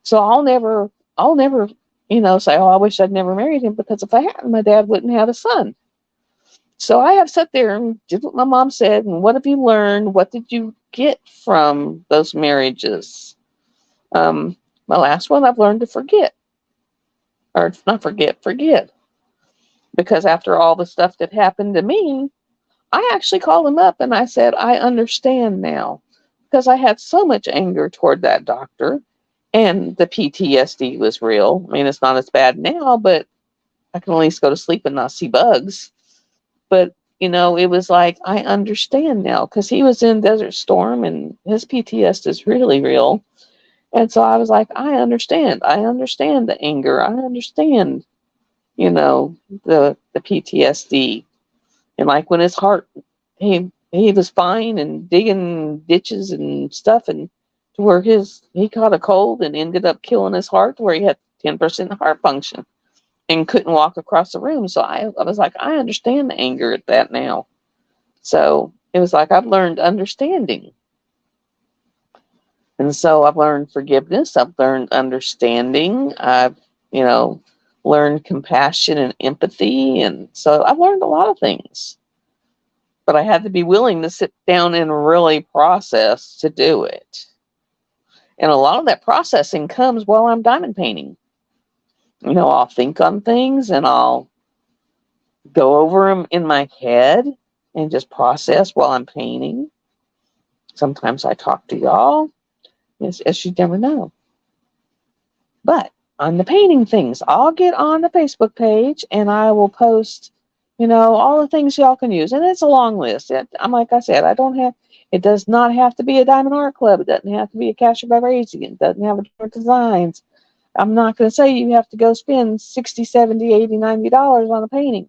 So I'll never, say, oh, I wish I'd never married him, because if I hadn't, my dad wouldn't have a son. So I have sat there and did what my mom said. And what have you learned? What did you get from those marriages? My last one, I've learned to forget, or not forget, forgive. Because after all the stuff that happened to me, I actually called him up and I said, I understand now. Because I had so much anger toward that doctor, and the PTSD was real. I mean, it's not as bad now, but I can at least go to sleep and not see bugs. But, it was like, I understand now, because he was in Desert Storm and his PTSD is really real. And so I was like, I understand. I understand the anger. I understand, the PTSD. And like when his heart, he was fine and digging ditches and stuff, and to where he caught a cold and ended up killing his heart, to where he had 10% heart function and couldn't walk across the room. So I was like, I understand the anger at that now. So it was like, I've learned understanding. And so I've learned forgiveness. I've learned understanding. I've, learned compassion and empathy. And so I've learned a lot of things. But I had to be willing to sit down and really process to do it. And a lot of that processing comes while I'm diamond painting. I'll think on things and I'll go over them in my head and just process while I'm painting. Sometimes I talk to y'all, as you never know. But on the painting things, I'll get on the Facebook page and I will post, all the things y'all can use. And it's a long list. I'm like I said, it does not have to be a Diamond Art Club. It doesn't have to be a Casher by Raising. It doesn't have different designs. I'm not going to say you have to go spend $60, $70, $80, $90 on a painting.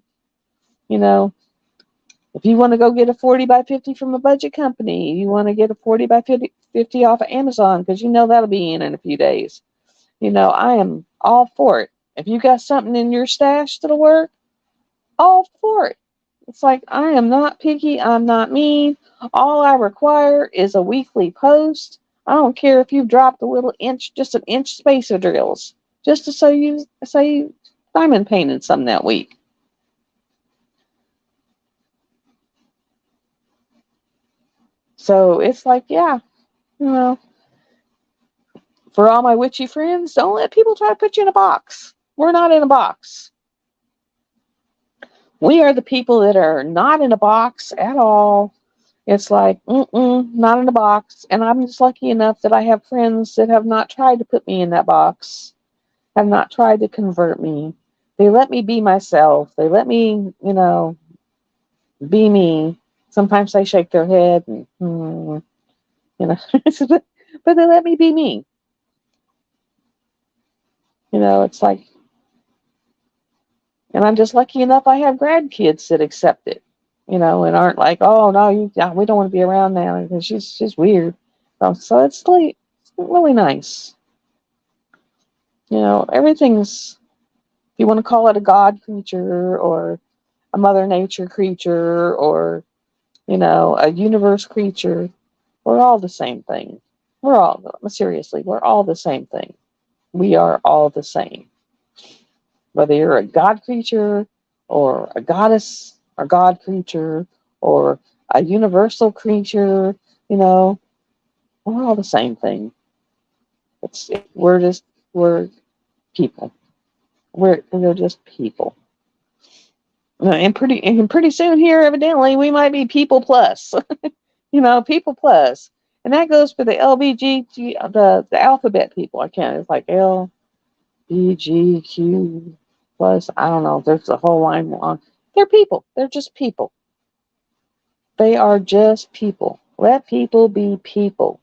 If you want to go get a 40 by 50 from a budget company, you want to get a 40 by 50 off of Amazon, because that'll be in a few days. I am all for it. If you got something in your stash that'll work, all for it. It's like, I am not picky. I'm not mean. All I require is a weekly post. I don't care if you've dropped a little inch, just an inch spacer drills, just to say you diamond painted some that week. So it's like, yeah, for all my witchy friends, don't let people try to put you in a box. We're not in a box. We are the people that are not in a box at all. It's like, not in a box. And I'm just lucky enough that I have friends that have not tried to put me in that box, have not tried to convert me. They let me be myself. They let me, be me. Sometimes they shake their head and, but they let me be me. It's like, and I'm just lucky enough I have grandkids that accept it, and aren't like, oh no, we don't want to be around now because she's weird. So it's really nice. Everything's, if you want to call it a God creature or a Mother Nature creature or, a universe creature, we're all the same thing. We're all the same thing. We are all the same. Whether you're a God creature or a goddess or God creature or a universal creature, we're all the same thing. We're people. They're just people. And pretty soon here, evidently, we might be people plus. People plus. And that goes for the LBGT, the alphabet people. I can't. It's like L, B, G, Q plus. I don't know. There's a whole line long. They're people. They're just people. They are just people. Let people be people.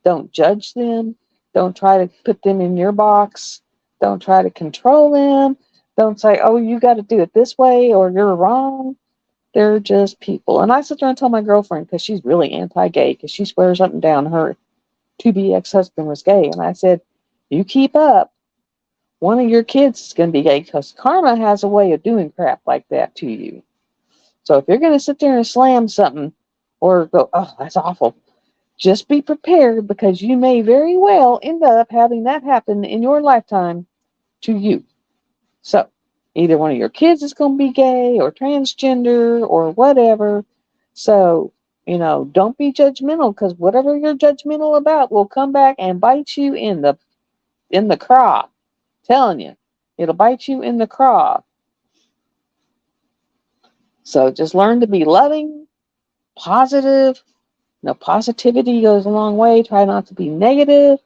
Don't judge them. Don't try to put them in your box. Don't try to control them. Don't say, oh, you got to do it this way or you're wrong. They're just people. And I sit there and tell my girlfriend, because she's really anti-gay, because she swears up and down her to-be ex-husband was gay. And I said, you keep up one of your kids is going to be gay, because karma has a way of doing crap like that to you. So if you're going to sit there and slam something or go, oh, that's awful, just be prepared, because you may very well end up having that happen in your lifetime to you. So either one of your kids is going to be gay or transgender or whatever. So, don't be judgmental, because whatever you're judgmental about will come back and bite you in the craw. Telling you, it'll bite you in the craw. So just learn to be loving, positive. Positivity goes a long way. Try not to be negative.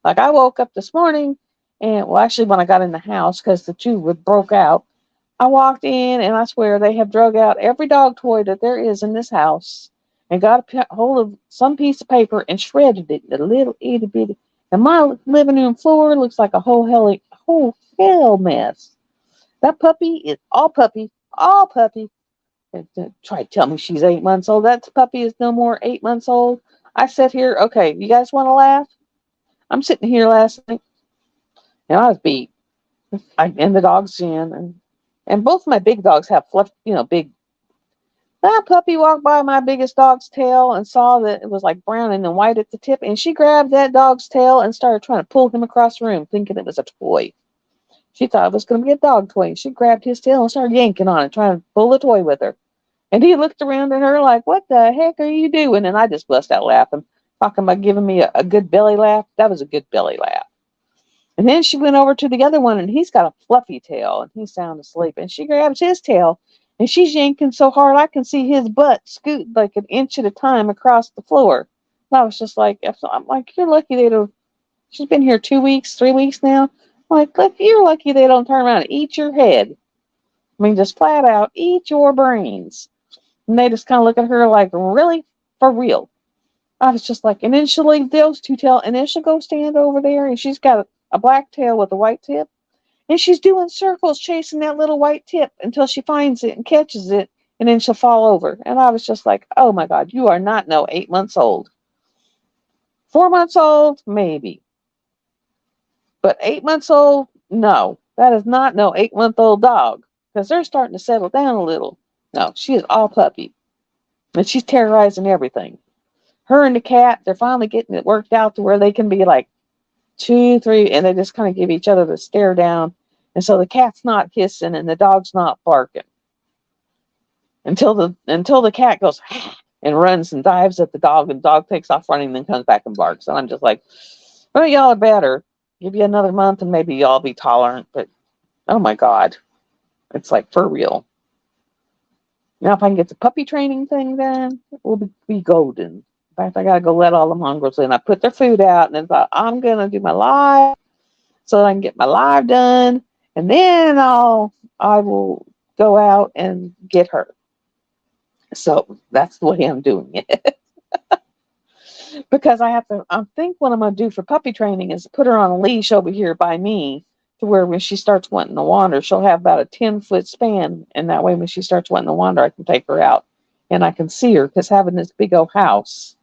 Like I woke up this morning, and well, actually, when I got in the house, because the two broke out, I walked in, and I swear they have drug out every dog toy that there is in this house, and got a hold of some piece of paper and shredded it, a little itty bitty. And my living room floor looks like a whole hell mess. That puppy is all puppy, all puppy. Try to tell me she's 8 months old. That puppy is no more 8 months old. I sit here, okay, you guys want to laugh? I'm sitting here last night, and I was beat. In the dog's den, and both my big dogs have big. That puppy walked by my biggest dog's tail and saw that it was like brown and then white at the tip, and she grabbed that dog's tail and started trying to pull him across the room, thinking it was a toy. She thought it was going to be a dog toy. She grabbed his tail and started yanking on it, trying to pull the toy with her. And he looked around at her like, what the heck are you doing? And I just bust out laughing, talking about giving me a good belly laugh. That was a good belly laugh. And then she went over to the other one, and he's got a fluffy tail, and he's sound asleep. And she grabs his tail, and she's yanking so hard I can see his butt scoot like an inch at a time across the floor. And I was just like, I'm like, you're lucky they don't. She's been here 2 weeks, 3 weeks now. I'm like, look, you're lucky they don't turn around and eat your head. I mean, just flat out eat your brains. And they just kind of look at her like, really? For real? I was just like, and then she'll leave those two tail, and then she'll go stand over there, and she's got a black tail with a white tip, and she's doing circles chasing that little white tip until she finds it and catches it, and then she'll fall over. And I was just like, oh my God, you are not 8 months old. 4 months old, maybe. But 8 months old, no. That is not 8-month-old dog, because they're starting to settle down a little. No, she is all puppy. And she's terrorizing everything. Her and the cat, they're finally getting it worked out to where they can be like 2, 3, and they just kind of give each other the stare down. And so the cat's not hissing and the dog's not barking. Until the cat goes and runs and dives at the dog, and the dog takes off running and then comes back and barks. And I'm just like, well, y'all are better. Give you another month and maybe y'all be tolerant. But oh my God. It's like for real. Now, if I can get the puppy training thing done, it will be golden. In fact, I got to go let all the mongrels in. I put their food out, and then thought, I'm going to do my live so that I can get my live done. And then I will go out and get her. So that's the way I'm doing it. Because I think what I'm going to do for puppy training is put her on a leash over here by me, to where when she starts wanting to wander, she'll have about a 10-foot span. And that way, when she starts wanting to wander, I can take her out and I can see her, because having this big old house.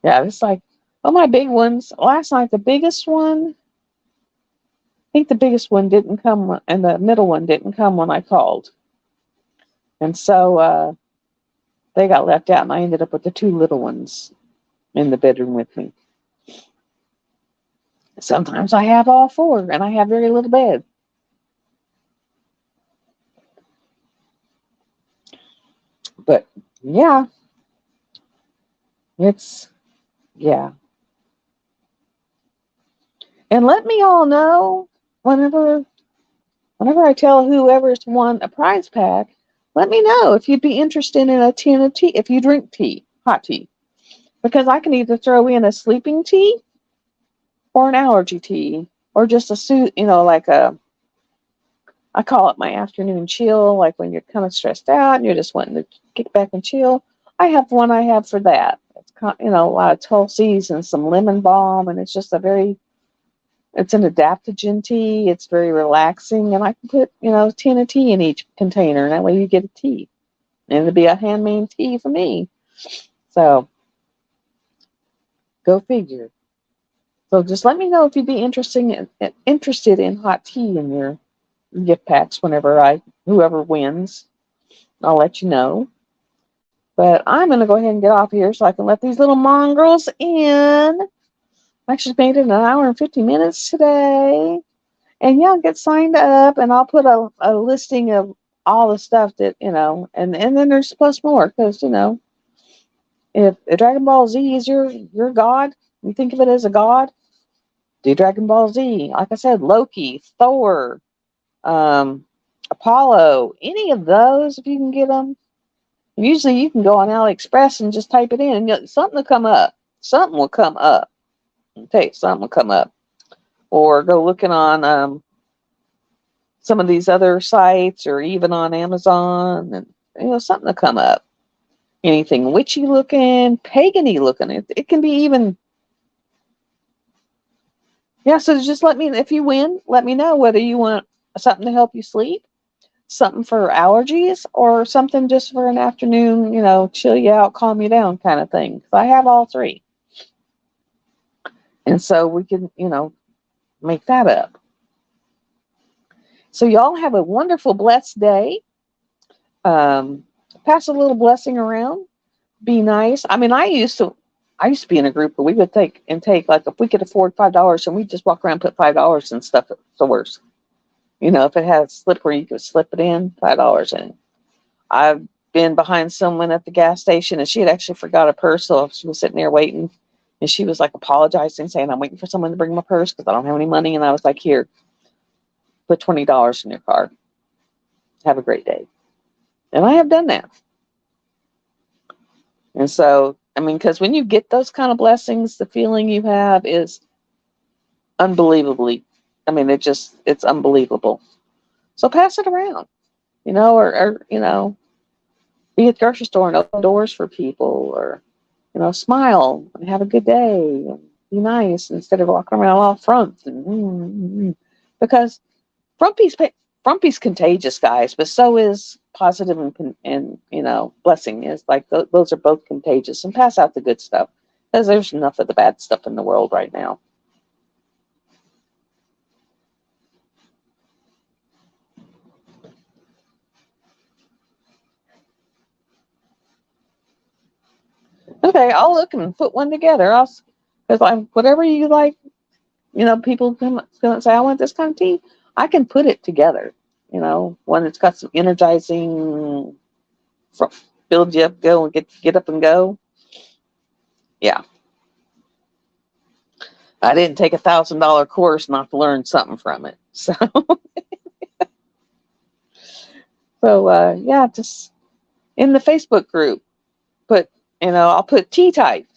Yeah, it's like, my big ones. Last night, the biggest one, I think the biggest one didn't come, and the middle one didn't come when I called. And so they got left out, and I ended up with the 2 little ones in the bedroom with me. Sometimes I have all 4, and I have very little bed. But yeah, yeah. And let me all know whenever I tell whoever's won a prize pack, let me know if you'd be interested in a tin of tea, if you drink tea, hot tea. Because I can either throw in a sleeping tea or an allergy tea, or just I call it my afternoon chill, like when you're kind of stressed out and you're just wanting to kick back and chill. I have one I have for that. It's a lot of Tulsi's and some lemon balm, and it's just it's an adaptogen tea. It's very relaxing, and I can put, a tin of tea in each container, and that way you get a tea. And it'll be a handmade tea for me. So go figure. So just let me know if you'd be interested in hot tea in your gift packs whenever whoever wins. I'll let you know. But I'm going to go ahead and get off here so I can let these little mongrels in. I actually made it an hour and 50 minutes today. And yeah, get signed up and I'll put a listing of all the stuff that, and then there's plus more because, if Dragon Ball Z is your god, you think of it as a god, do Dragon Ball Z. Like I said, Loki, Thor, Apollo, any of those, if you can get them. Usually you can go on AliExpress and just type it in and something will come up. Something will come up. I'll tell you, something will come up. Or go looking on some of these other sites or even on Amazon and something will come up. Anything witchy looking, pagany looking. It can be even. Yeah, so just if you win, let me know whether you want something to help you sleep, something for allergies, or something just for an afternoon, chill you out, calm you down kind of thing. So I have all three. And so we can, make that up. So y'all have a wonderful, blessed day. Pass a little blessing around. Be nice. I mean, I used to be in a group where we would take like if we could afford $5 and we just walk around and put $5 in stuff at stores. If it had a slip where you could slip it in, $5 in. I've been behind someone at the gas station and she had actually forgot a purse, so she was sitting there waiting and she was like apologizing, saying, I'm waiting for someone to bring my purse because I don't have any money. And I was like, here, put $20 in your card. Have a great day. And I have done that. And so, because when you get those kind of blessings, the feeling you have is unbelievably, it's unbelievable. So pass it around, or be at the grocery store and open doors for people, or, smile and have a good day and be nice instead of walking around all frump. Because frumpy's contagious, guys, but so is positive and blessing is like those are both contagious. And pass out the good stuff because there's enough of the bad stuff in the world right now. Okay, I'll look and put one together. Because whatever you like, people come and say, I want this kind of tea. I can put it together. One that's got some energizing, build you up, go and get up and go. Yeah. I didn't take $1,000 course not to learn something from it. So, yeah, just in the Facebook group, I'll put tea type,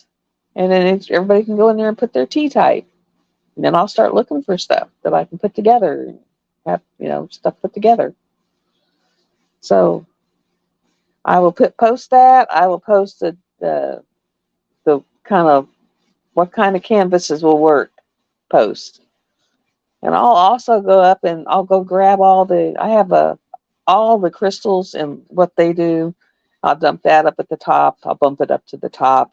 and then everybody can go in there and put their tea type, and then I'll start looking for stuff that I can put together and have, stuff put together. So I will post that. I will post the kind of what kind of canvases will work post. And I'll also go up and I'll go grab all the crystals and what they do. I'll dump that up at the top. I'll bump it up to the top.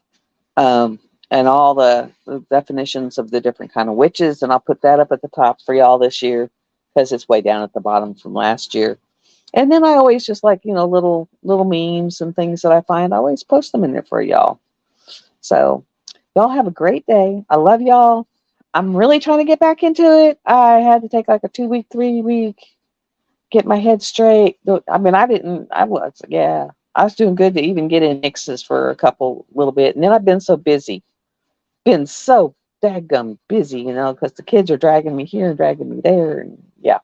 And all the definitions of the different kind of witches. And I'll put that up at the top for y'all this year because it's way down at the bottom from last year. And then I always just like, little memes and things that I find. I always post them in there for y'all. So y'all have a great day. I love y'all. I'm really trying to get back into it. I had to take like a 2-week, 3-week, get my head straight. I was doing good to even get in mixes for a little bit. And then I've been so busy. Been so daggum busy, because the kids are dragging me here and dragging me there. And yeah.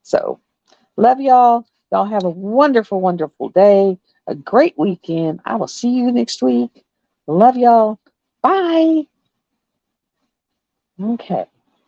So love y'all. Y'all have a wonderful, wonderful day. A great weekend. I will see you next week. Love y'all. Bye. Okay.